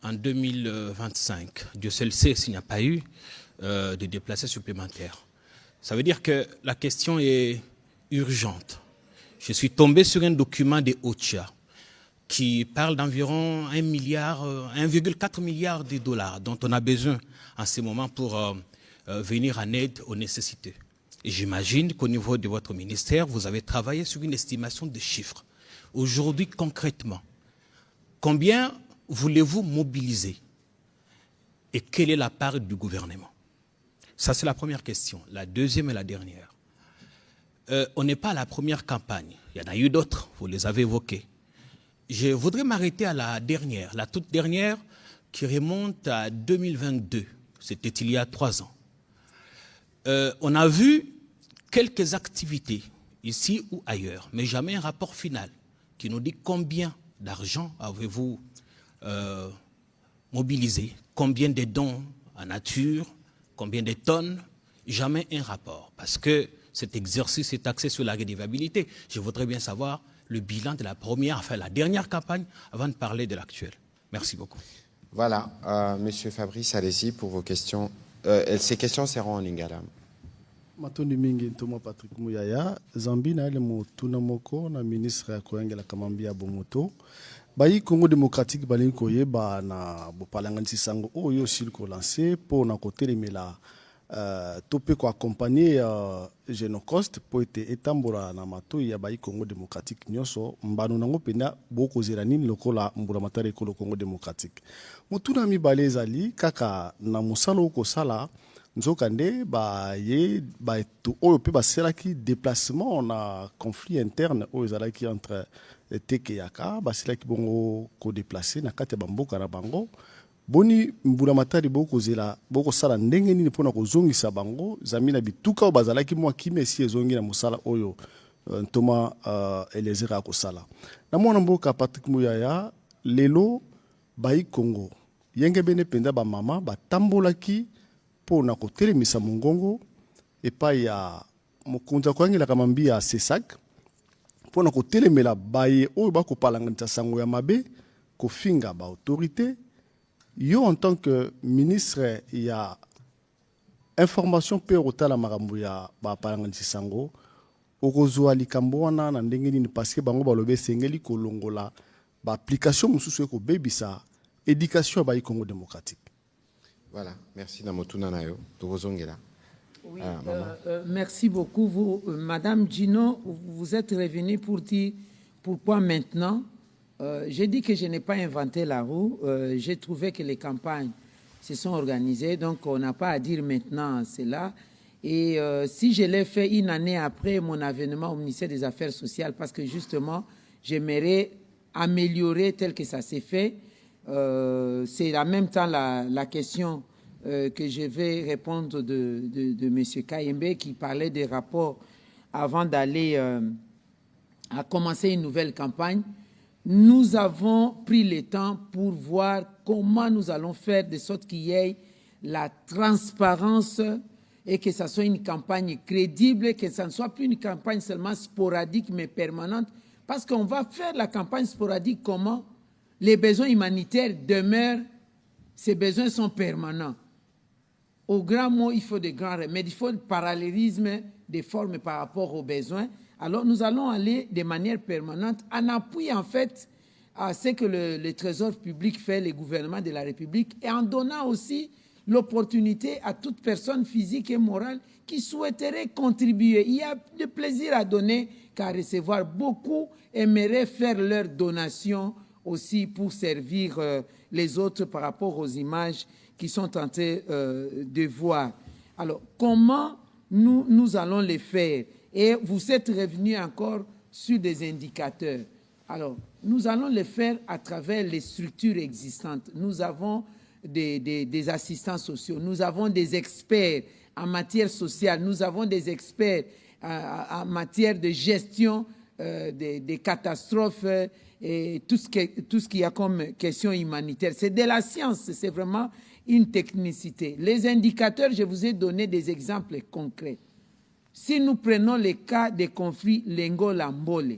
en 2025. Dieu seul sait s'il n'y a pas eu de déplacés supplémentaires. Ça veut dire que la question est urgente. Je suis tombé sur un document de OCHA qui parle d'environ 1,4 milliard de dollars dont on a besoin en ce moment pour venir en aide aux nécessités. Et j'imagine qu'au niveau de votre ministère, vous avez travaillé sur une estimation de chiffres. Aujourd'hui, concrètement, combien voulez-vous mobiliser et quelle est la part du gouvernement? Ça, c'est la première question. La deuxième et la dernière. On n'est pas à la première campagne. Il y en a eu d'autres, vous les avez évoquées. Je voudrais m'arrêter à la dernière, la toute dernière, qui remonte à 2022. C'était il y a 3 ans. On a vu quelques activités, ici ou ailleurs, mais jamais un rapport final qui nous dit combien d'argent avez-vous mobilisé, combien de dons en nature, combien de tonnes, jamais un rapport. Parce que cet exercice est axé sur la redevabilité. Je voudrais bien savoir le bilan de la première, enfin la dernière campagne, avant de parler de l'actuelle. Merci beaucoup. Voilà, Monsieur Fabrice, allez-y pour vos questions. Ces questions seront en lingala. Matondi mingi Thomas Patrick Muyaya, Zambi na ile mutuna moko na ministre ya koyangela kamambia bomoto. Bayi Congo démocratique bali koyeba na bopalanganisi sango oyo sil ko lancer pour na kotelemela topé ko accompagner Genocost pour être étambora na matoi ya bayi Congo démocratique nyonso mbano nango pena boko zeranini lokola mbura matare ko Congo démocratique mutuna mi balezali kaka na musalo ko sala nzokande ba ye ba to oyo pe baselaki déplacement na conflit interne oyo ezalaki entre teke yaka baselaki bongo ko déplacer na kati ya bamboka na bango boni mbula matari boko zela boko sala ndenge nini pona ko zongisa bango zamina bituka o bazalaki mwa kimesi ezongi na musala oyo ntoma elezera ko sala na mwana mboka Patrick Muyaya lelo bayi Congo yenge bene penda ba mama batambolaki pona ko telemisa mongongo epa ya mokunza kwangela kamambi ya Sesak pona ko telemela baye oyo bako palangantsa sango ya mabe ko finga ba autorité. Yo, en tant que ministre, il y a information pe otala makambo ya ba palanganisi sango okozwa likambo wana na ndenge nini parce que bango balobe sengeli kolongola ba application mususu eko bebisa éducation ba Congo démocratique. Voilà, merci Namotuna Nayo. Tozongela. Oui, merci beaucoup vous Madame Gino, vous êtes revenue pour dire pourquoi maintenant. J'ai dit que je n'ai pas inventé la roue. J'ai trouvé que les campagnes se sont organisées, donc on n'a pas à dire maintenant cela. Et si je l'ai fait une année après mon avènement au ministère des Affaires sociales, parce que justement, j'aimerais améliorer tel que ça s'est fait, c'est en même temps la question que je vais répondre de M. Kayembe qui parlait des rapports avant d'aller à commencer une nouvelle campagne. Nous avons pris le temps pour voir comment nous allons faire de sorte qu'il y ait la transparence et que ça soit une campagne crédible, que ça ne soit plus une campagne seulement sporadique mais permanente. Parce qu'on va faire la campagne sporadique comment les besoins humanitaires demeurent, ces besoins sont permanents. Au grand mot, il faut de grands remèdes, il faut le parallélisme des formes par rapport aux besoins. Alors, nous allons aller de manière permanente en appui, en fait, à ce que le Trésor public fait, les gouvernements de la République, et en donnant aussi l'opportunité à toute personne physique et morale qui souhaiterait contribuer. Il y a de plaisir à donner qu'à recevoir. Beaucoup aimeraient faire leur donation aussi pour servir les autres par rapport aux images qui sont tentés de voir. Alors, comment nous allons les faire? Et vous êtes revenu encore sur des indicateurs. Alors, nous allons le faire à travers les structures existantes. Nous avons des assistants sociaux, nous avons des experts en matière sociale, nous avons des experts en matière de gestion des catastrophes et tout ce qu'il y a comme question humanitaire. C'est de la science, c'est vraiment une technicité. Les indicateurs, je vous ai donné des exemples concrets. Si nous prenons les cas des conflits Lengo-Lambole,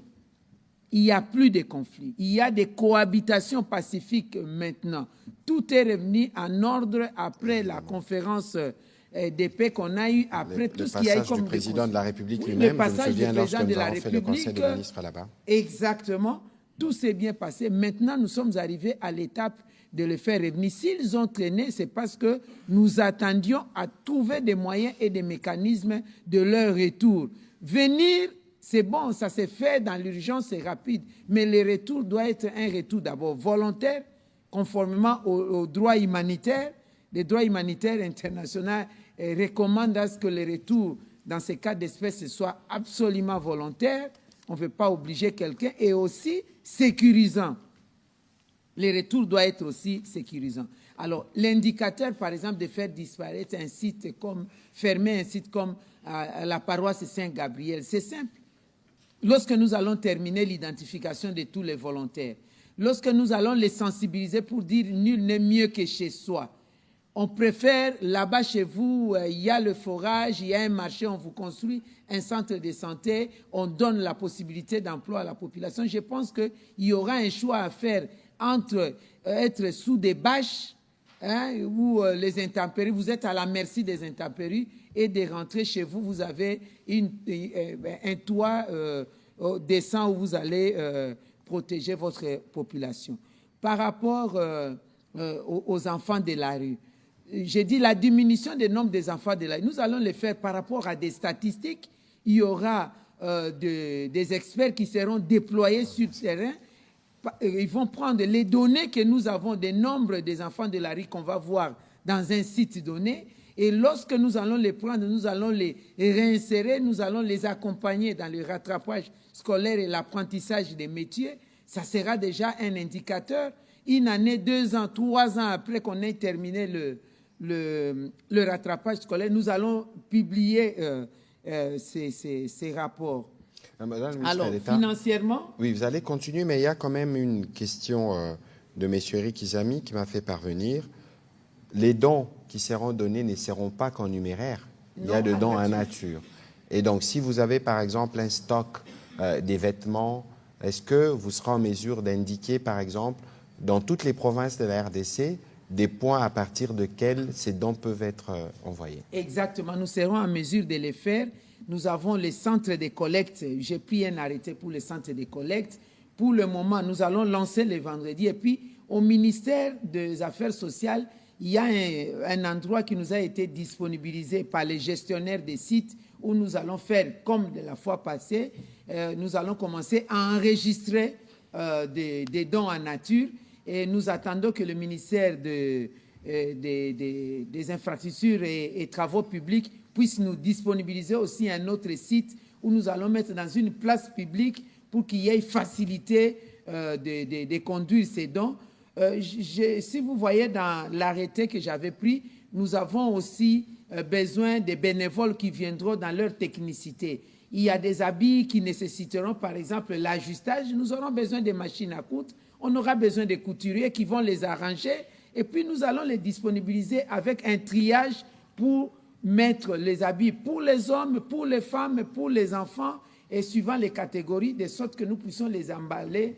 il n'y a plus de conflits. Il y a des cohabitations pacifiques maintenant. Tout est revenu en ordre après la conférence de paix qu'on a eue, après tout ce qu'il y a eu comme... Le passage du président de la République lui-même, je me souviens lorsque nous avons fait le conseil de ministres là-bas. Exactement. Tout s'est bien passé. Maintenant, nous sommes arrivés à l'étape de le faire revenir. S'ils ont traîné, c'est parce que nous attendions à trouver des moyens et des mécanismes de leur retour. Venir, c'est bon, ça s'est fait dans l'urgence, c'est rapide, mais le retour doit être un retour d'abord volontaire, conformément aux droits humanitaires. Les droits humanitaires internationaux recommandent à ce que le retour dans ces cas d'espèce soit absolument volontaire. On ne veut pas obliger quelqu'un, et aussi sécurisant. Le retour doit être aussi sécurisant. Alors, l'indicateur, par exemple, de faire disparaître un site comme, fermer un site comme la paroisse Saint-Gabriel, c'est simple. Lorsque nous allons terminer l'identification de tous les volontaires, lorsque nous allons les sensibiliser pour dire nul n'est mieux que chez soi, on préfère là-bas chez vous, il y a le forage, il y a un marché, on vous construit un centre de santé, on donne la possibilité d'emploi à la population. Je pense qu'il y aura un choix à faire entre être sous des bâches où les intempéries, vous êtes à la merci des intempéries, et de rentrer chez vous, vous avez un toit décent où vous allez protéger votre population. Par rapport aux enfants de la rue, j'ai dit la diminution du nombre des enfants de la... Nous allons le faire par rapport à des statistiques. Il y aura des experts qui seront déployés sur le terrain. Ils vont prendre les données que nous avons des nombres des enfants de la rue qu'on va voir dans un site donné. Et lorsque nous allons les prendre, nous allons les réinsérer, nous allons les accompagner dans le rattrapage scolaire et l'apprentissage des métiers. Ça sera déjà un indicateur. Une année, 2 ans, 3 ans après qu'on ait terminé le rattrapage scolaire, nous allons publier ces rapports. Madame Alors, financièrement... Oui, vous allez continuer, mais il y a quand même une question de M. Eric Izami qui m'a fait parvenir. Les dons qui seront donnés ne seront pas qu'en numéraire. Il y a des dons en nature. Et donc, si vous avez, par exemple, un stock des vêtements, est-ce que vous serez en mesure d'indiquer, par exemple, dans toutes les provinces de la RDC, des points à partir desquels ces dons peuvent être envoyés? Exactement, nous serons en mesure de les faire. Nous avons les centres de collecte. J'ai pris un arrêté pour les centres de collecte. Pour le moment, nous allons lancer le vendredi. Et puis, au ministère des Affaires sociales, il y a un endroit qui nous a été disponibilisé par les gestionnaires des sites où nous allons faire, comme de la fois passée, nous allons commencer à enregistrer des dons en nature. Et nous attendons que le ministère des infrastructures et travaux publics puisse nous disponibiliser aussi un autre site où nous allons mettre dans une place publique pour qu'il y ait facilité de conduire ces dons. Si vous voyez dans l'arrêté que j'avais pris, nous avons aussi besoin des bénévoles qui viendront dans leur technicité. Il y a des habits qui nécessiteront, par exemple, l'ajustage. Nous aurons besoin de machines à coudre. On aura besoin de couturiers qui vont les arranger. Et puis, nous allons les disponibiliser avec un triage pour mettre les habits pour les hommes, pour les femmes, pour les enfants, et suivant les catégories, de sorte que nous puissions les emballer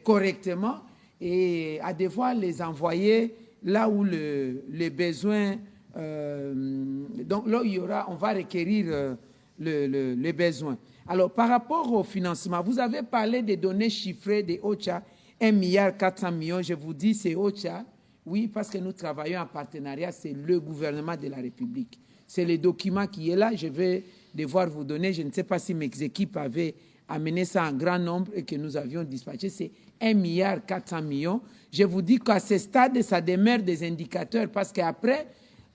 correctement et à devoir les envoyer là où les besoins, donc là où il y aura, on va requérir les besoins. Alors, par rapport au financement, vous avez parlé des données chiffrées des OCHA, 1,4 milliard. Je vous dis, c'est OCHA, oui, parce que nous travaillons en partenariat, c'est le gouvernement de la République. C'est le document qui est là, je vais devoir vous donner, je ne sais pas si mes équipes avaient amené ça en grand nombre et que nous avions dispatché, c'est 1,4 milliard. Je vous dis qu'à ce stade, ça demeure des indicateurs parce qu'après,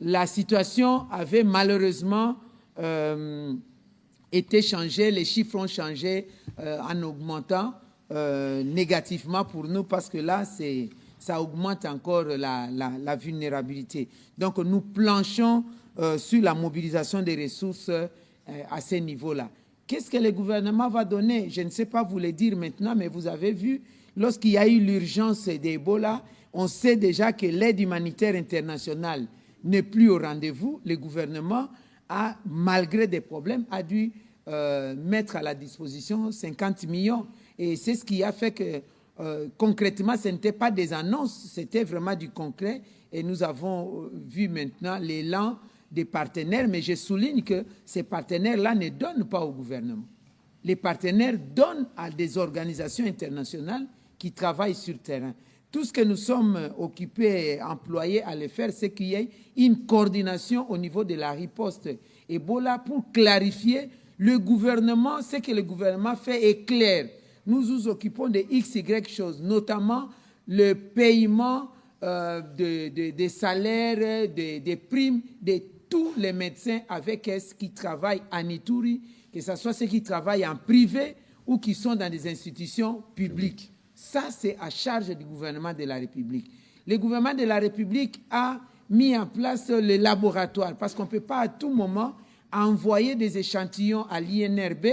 la situation avait malheureusement été changée, les chiffres ont changé en augmentant négativement pour nous parce que là, ça augmente encore la vulnérabilité. Donc, nous planchons sur la mobilisation des ressources à ce niveau-là. Qu'est-ce que le gouvernement va donner? Je ne sais pas vous le dire maintenant, mais vous avez vu, lorsqu'il y a eu l'urgence d'Ebola, on sait déjà que l'aide humanitaire internationale n'est plus au rendez-vous. Le gouvernement a, malgré des problèmes, a dû mettre à la disposition 50 millions. Et c'est ce qui a fait que, concrètement, ce n'était pas des annonces, c'était vraiment du concret. Et nous avons vu maintenant l'élan des partenaires, mais je souligne que ces partenaires-là ne donnent pas au gouvernement. Les partenaires donnent à des organisations internationales qui travaillent sur le terrain. Tout ce que nous sommes occupés et employés à le faire, c'est qu'il y ait une coordination au niveau de la riposte Ebola pour clarifier le gouvernement. Ce que le gouvernement fait est clair. Nous nous occupons de XY choses, notamment le paiement des salaires, des primes, de tous les médecins avec S qui travaillent à Ituri, que ce soit ceux qui travaillent en privé ou qui sont dans des institutions publiques. Ça, c'est à charge du gouvernement de la République. Le gouvernement de la République a mis en place les laboratoires parce qu'on ne peut pas à tout moment envoyer des échantillons à l'INRB.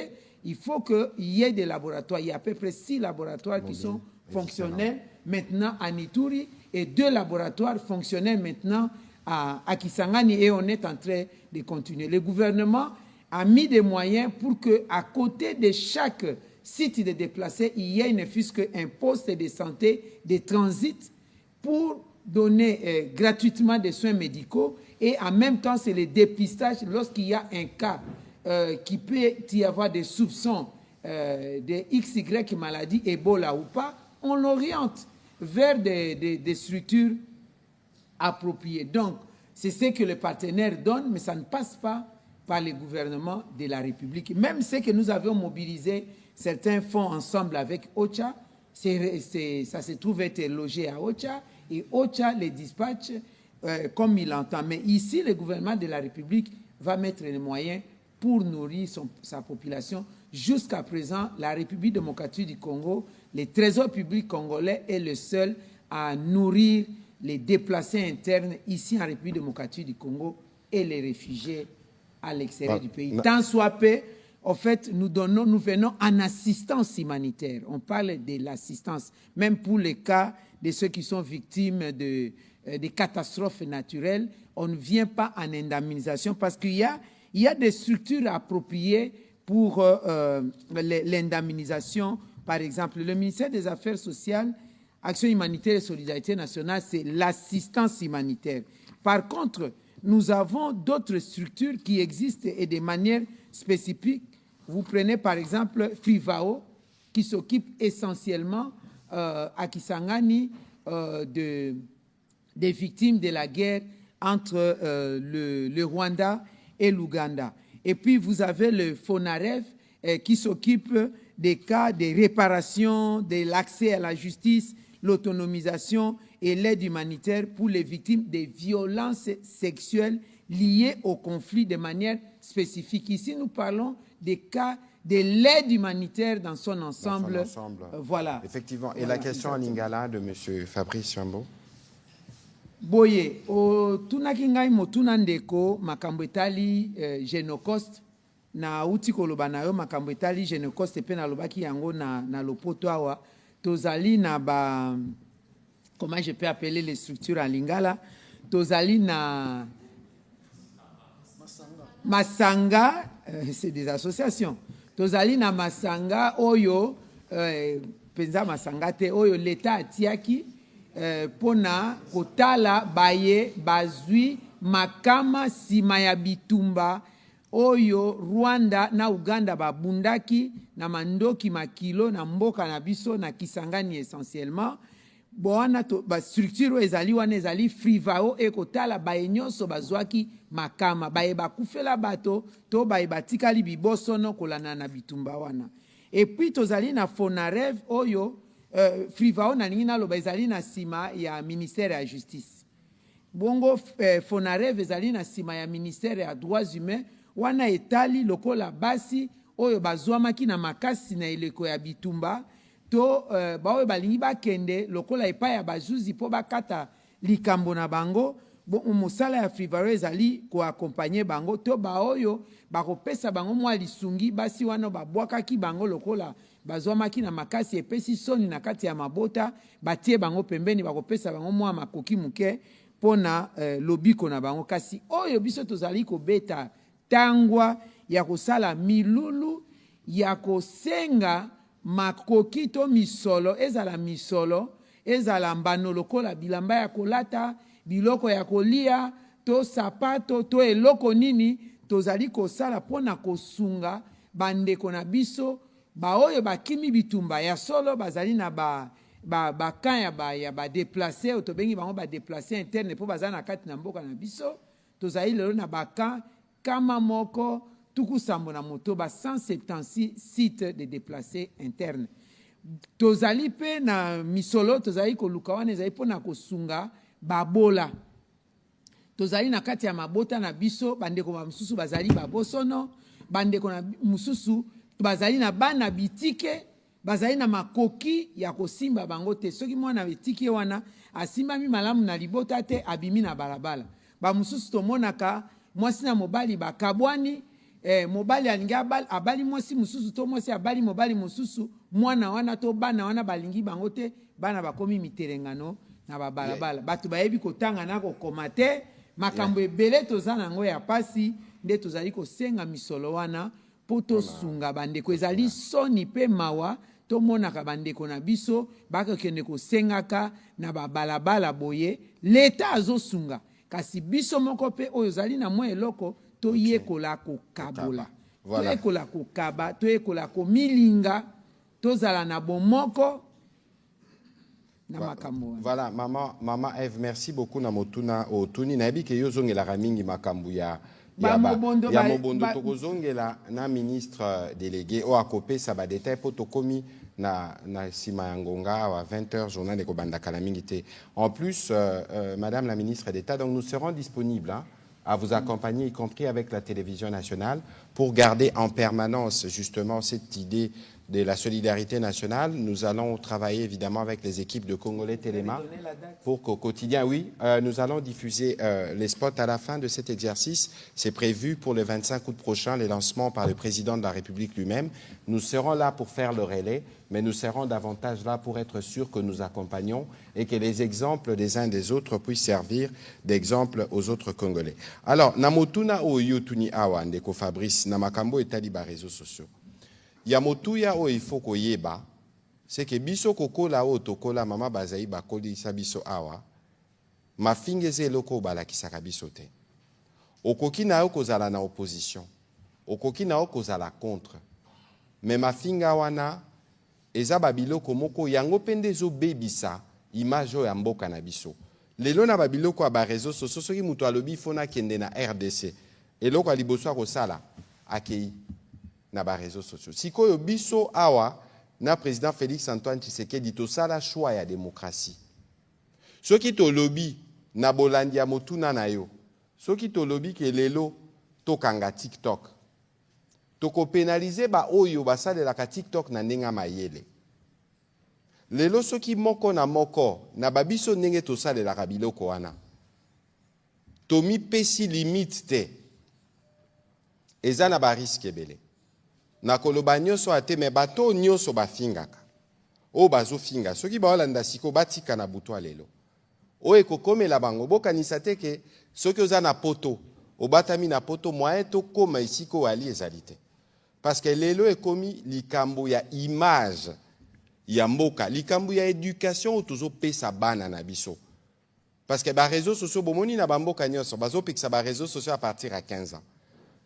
Il faut qu'il y ait des laboratoires. Il y a à peu près 6 laboratoires qui sont fonctionnels maintenant à Ituri et 2 laboratoires fonctionnels maintenant à Kisangani et on est en train de continuer. Le gouvernement a mis des moyens pour qu'à côté de chaque site de déplacés, il y ait ne fût-ce qu'un poste de santé de transit pour donner gratuitement des soins médicaux et en même temps, c'est le dépistage lorsqu'il y a un cas qui peut y avoir des soupçons de XY maladie, Ebola ou pas, on l'oriente vers des structures appropriées. Donc, c'est ce que le partenaire donne, mais ça ne passe pas par le gouvernement de la République. Même ce que nous avions mobilisé, certains fonds ensemble avec OCHA, ça se trouve être logé à OCHA, et OCHA les dispatche comme il entend. Mais ici, le gouvernement de la République va mettre les moyens pour nourrir sa population. Jusqu'à présent, la République démocratique du Congo, le Trésor public congolais est le seul à nourrir les déplacés internes ici en République démocratique du Congo et les réfugiés à l'extérieur du pays. Tant soit peu, en fait, nous venons en assistance humanitaire. On parle de l'assistance, même pour les cas de ceux qui sont victimes de catastrophes naturelles. On ne vient pas en indemnisation parce qu'il y a des structures appropriées pour l'indemnisation. Par exemple, le ministère des Affaires sociales, Action humanitaire et solidarité nationale, c'est l'assistance humanitaire. Par contre, nous avons d'autres structures qui existent et de manière spécifique. Vous prenez par exemple FIVAO, qui s'occupe essentiellement à Kisangani des victimes de la guerre entre le Rwanda et l'Ouganda. Et puis vous avez le FONAREV qui s'occupe des cas de réparation, de l'accès à la justice, l'autonomisation et l'aide humanitaire pour les victimes des violences sexuelles liées au conflit de manière spécifique. Ici, nous parlons des cas de l'aide humanitaire dans son ensemble. Voilà. Effectivement. Et voilà, la question en lingala de M. Fabrice Chambo. Boye, tunaki ngai motuna ndeko makambo etali Genocost na uti koloba na yo makambo etali Genocost pe na lobaki yango na lopoto awa tozali na ba, comment je peux appeler les structures en lingala, tozali na Masanga, c'est des associations. Tozali na Masanga oyo penza Masanga te oyo l'État atiaki pona kotala baye bazwi makama sima ya bitumba oyo Rwanda na Uganda babundaki na mandoki makilo na mboka na biso na Kisangani essentiellement. Boana to ba structure ezali wana ezali FIVAO ekotala baye nyonso bazwaki makama baye bakufela bato to baye batikali bibosono kolana na bitumba wana. Et puis tozali na FONAREV oyo FIVAO na ningi naloba ezali na sima ya ministère ya justice. Bongo FONAREV ezali na sima ya ministère ya droits humains wana etali lokola basi oyo bazwamaki na makasi na eleko ya bitumba to baoyo balingi bakende lokola epai ya bazuzi po bakata likambo na bango mosala ya FIVAO ezali koakompanye bango to baoyo bakopesa bango mwa lisungi basi wana babwakaki bango lokola bazwamaki na makasi epesi soni na kati ya mabota batie bango pembeni bakopesa bango mwa makoki muke pona lobiko na bango kasi oyo biso tozali kobeta tangwa ya kosala milulu ya kosenga makoki to misolo ezala mbano lokola bilamba ya kolata biloko ya kolia to sapato to eloko nini tozali kosala pona kosunga bandeko na biso baoyo bakimi bitumba ya solo bazali na bakan ya badeplace oyo tobengi bango badeplace interne po bazali na kati na mboka na biso tozali lelo na bakan kama moko tuku sambo na moto ba 176 sites de déplacés internes. Tozali pe na misolo tozali koluka wana ezali pona kosunga babola. Tozali na kati ya mabota na biso bandeko ba mususu bazali babosono, bandeko na mususu bazali na bana bitike, bazali na makoki ya kosimba bango te. Soki mwana bitike wana asimbami malamu na libota te abimi na balabala. Ba mususu tomonaka mwasi na mobali bakabwani mobali alingi abali mwasi mususu to mwasi abali mobali mususu mwana wana to bana wana balingi bango te bana bakomi miterengano na babalabala batu bayebi kotanga na kokoma te makambo ebele toza nango ya pasi nde tozali kosenga misolo wana po tosunga bandeko ezali soni pe mawa tomonaka bandeko na biso bakokende kosengaka na babalabala boye leta azosunga kasi biso moko pe oyo zali na mwa eloko to yekola kokabola to yekola kokaba to yekola komilinga tozala na bomoko Voilà, maman Eve, merci beaucoup na motuna otuni nayebi ke yozongela mingi makambu ya mobondo tokozongela na ministre délégué o akopé ça ba détail po tokomi na sima ya ngonga à 20h journal de kobanda kala mingi te. En plus madame la ministre d'État, donc nous serons disponibles à vous accompagner, y compris avec la télévision nationale, pour garder en permanence justement cette idée de la solidarité nationale. Nous allons travailler évidemment avec les équipes de Congolais Téléma pour qu'au quotidien, oui, nous allons diffuser les spots à la fin de cet exercice. C'est prévu pour le 25 août prochain, les lancements par le président de la République lui-même. Nous serons là pour faire le relais, mais nous serons davantage là pour être sûrs que nous accompagnons et que les exemples des uns des autres puissent servir d'exemple aux autres Congolais. Alors, Namotuna o Yotuni Awa, Ndeko Fabrice, Namakambo et Taliba réseaux sociaux. Yamotuya o ifo koyeba c'est que biso kokola o tokola mama Bazaiba kolisa biso awa mafingeze loko balakisaka biso te okoki na okozala na opposition okoki na okozala contre mais mafinga wana eza babiloko moko yango pende zo bebisa image ya mboka na biso lelo na babiloko ba réseaux sociaux soki muto alobi fona kende na RDC eloko aliboso akosala akei na ba réseaux sociaux. Sikoyo biso awa na président Félix Antoine Tshisekedi to sala choix ya démocratie. Soki to lobby na bolandia motuna na yo. Soki to lobby ke lelo to kanga TikTok. To ko pénaliser ba oyo basalela ka TikTok na ndenga mayele. Lelo soki moko na babiso ndenge to salela ka biloko wana. To mi pesi limite te. Eza na ba risque ebele. Na koloba nyonso ate me bato nyonso bafingaka o bazo finga soki baolanda siko batika na buto lelo o ekokomela bango bokanisa te ke soki oza na poto obatami na poto moyen to koma isiko ali ezalite parce que lelo ekomi likambo ya image ya mboka likambo ya éducation otozo pesa bana na biso parce que ba réseaux sociaux bomoni na bamboka nyonso bazo pekisa ba réseaux sociaux à partir à 15 ans.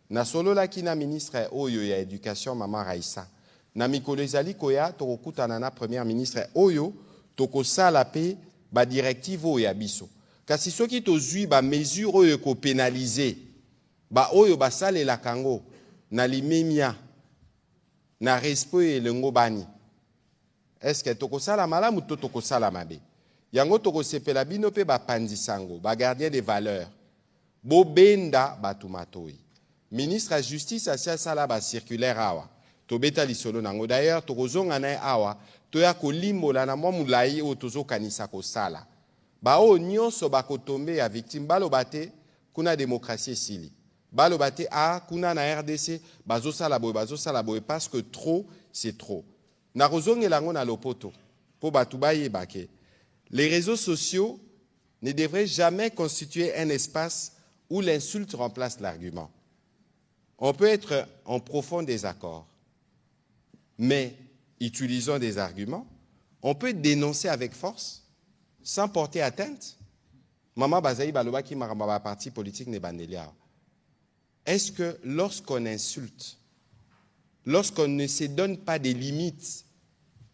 Na solo la kina ministre oyo ya éducation maman Raissa na mikolo ezali koya tokokutana na première ministre oyo tokosala pe ba directive oyo ya biso kasi soki tozwi ba mesure oyo ko pénaliser ba oyo basalela kango na limemia na respect elengo bani est-ce que tokosala malamu to tokosala mabe yango tokosepela bino pe ba pandisango ba gardien des valeurs bo benda batumatoi. Ministre de la Justice a sala ba circulaire awa. To beta lisolo nango d'ailleurs to kozonga na awa to ya kolimbola na mwa mulai o tozo kanisa ko sala. Ba o nyonso ba kotombe ya victime balo bate kuna démocratie sili. Balo bate a kuna na RDC bazo sala boy parce que trop c'est trop. Na kozonga lango na lopoto po batu baye bake. Les réseaux sociaux ne devraient jamais constituer un espace où l'insulte remplace l'argument. On peut être en profond désaccord, mais utilisant des arguments, on peut dénoncer avec force, sans porter atteinte. Maman Bazaï Baloba qui m'a ramené parti politique n'est bandelia. Est-ce que lorsqu'on insulte, lorsqu'on ne se donne pas des limites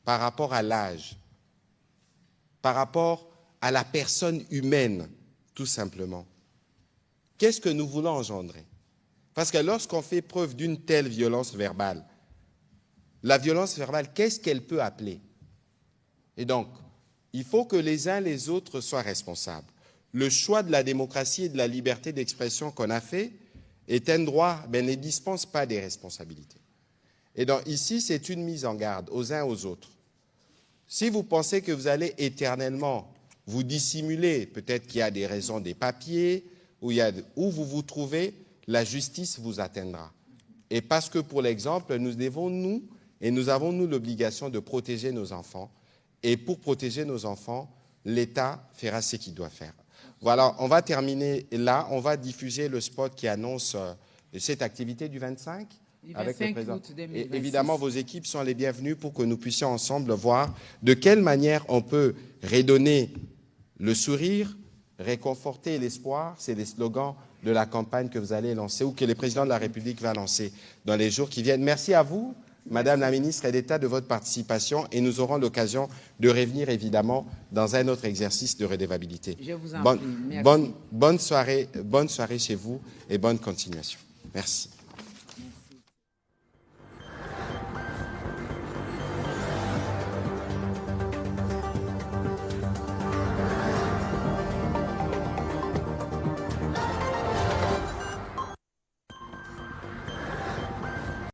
par rapport à l'âge, par rapport à la personne humaine, tout simplement, qu'est-ce que nous voulons engendrer? Parce que lorsqu'on fait preuve d'une telle violence verbale, la violence verbale, qu'est-ce qu'elle peut appeler? Et donc, il faut que les uns les autres soient responsables. Le choix de la démocratie et de la liberté d'expression qu'on a fait est un droit, mais ne dispense pas des responsabilités. Et donc ici, c'est une mise en garde aux uns aux autres. Si vous pensez que vous allez éternellement vous dissimuler, peut-être qu'il y a des raisons des papiers, où vous vous trouvez, la justice vous atteindra. Et parce que pour l'exemple, nous avons l'obligation de protéger nos enfants. Et pour protéger nos enfants, l'État fera ce qu'il doit faire. Voilà, on va terminer là. On va diffuser le spot qui annonce cette activité du 25 avec le président. Et évidemment, vos équipes sont les bienvenues pour que nous puissions ensemble voir de quelle manière on peut redonner le sourire, réconforter l'espoir. C'est les slogans de la campagne que vous allez lancer ou que le président de la République va lancer dans les jours qui viennent. Merci à vous, Madame la ministre d'État, de votre participation et nous aurons l'occasion de revenir évidemment dans un autre exercice de redevabilité. Je vous en prie. Merci. Bonne soirée chez vous et bonne continuation. Merci.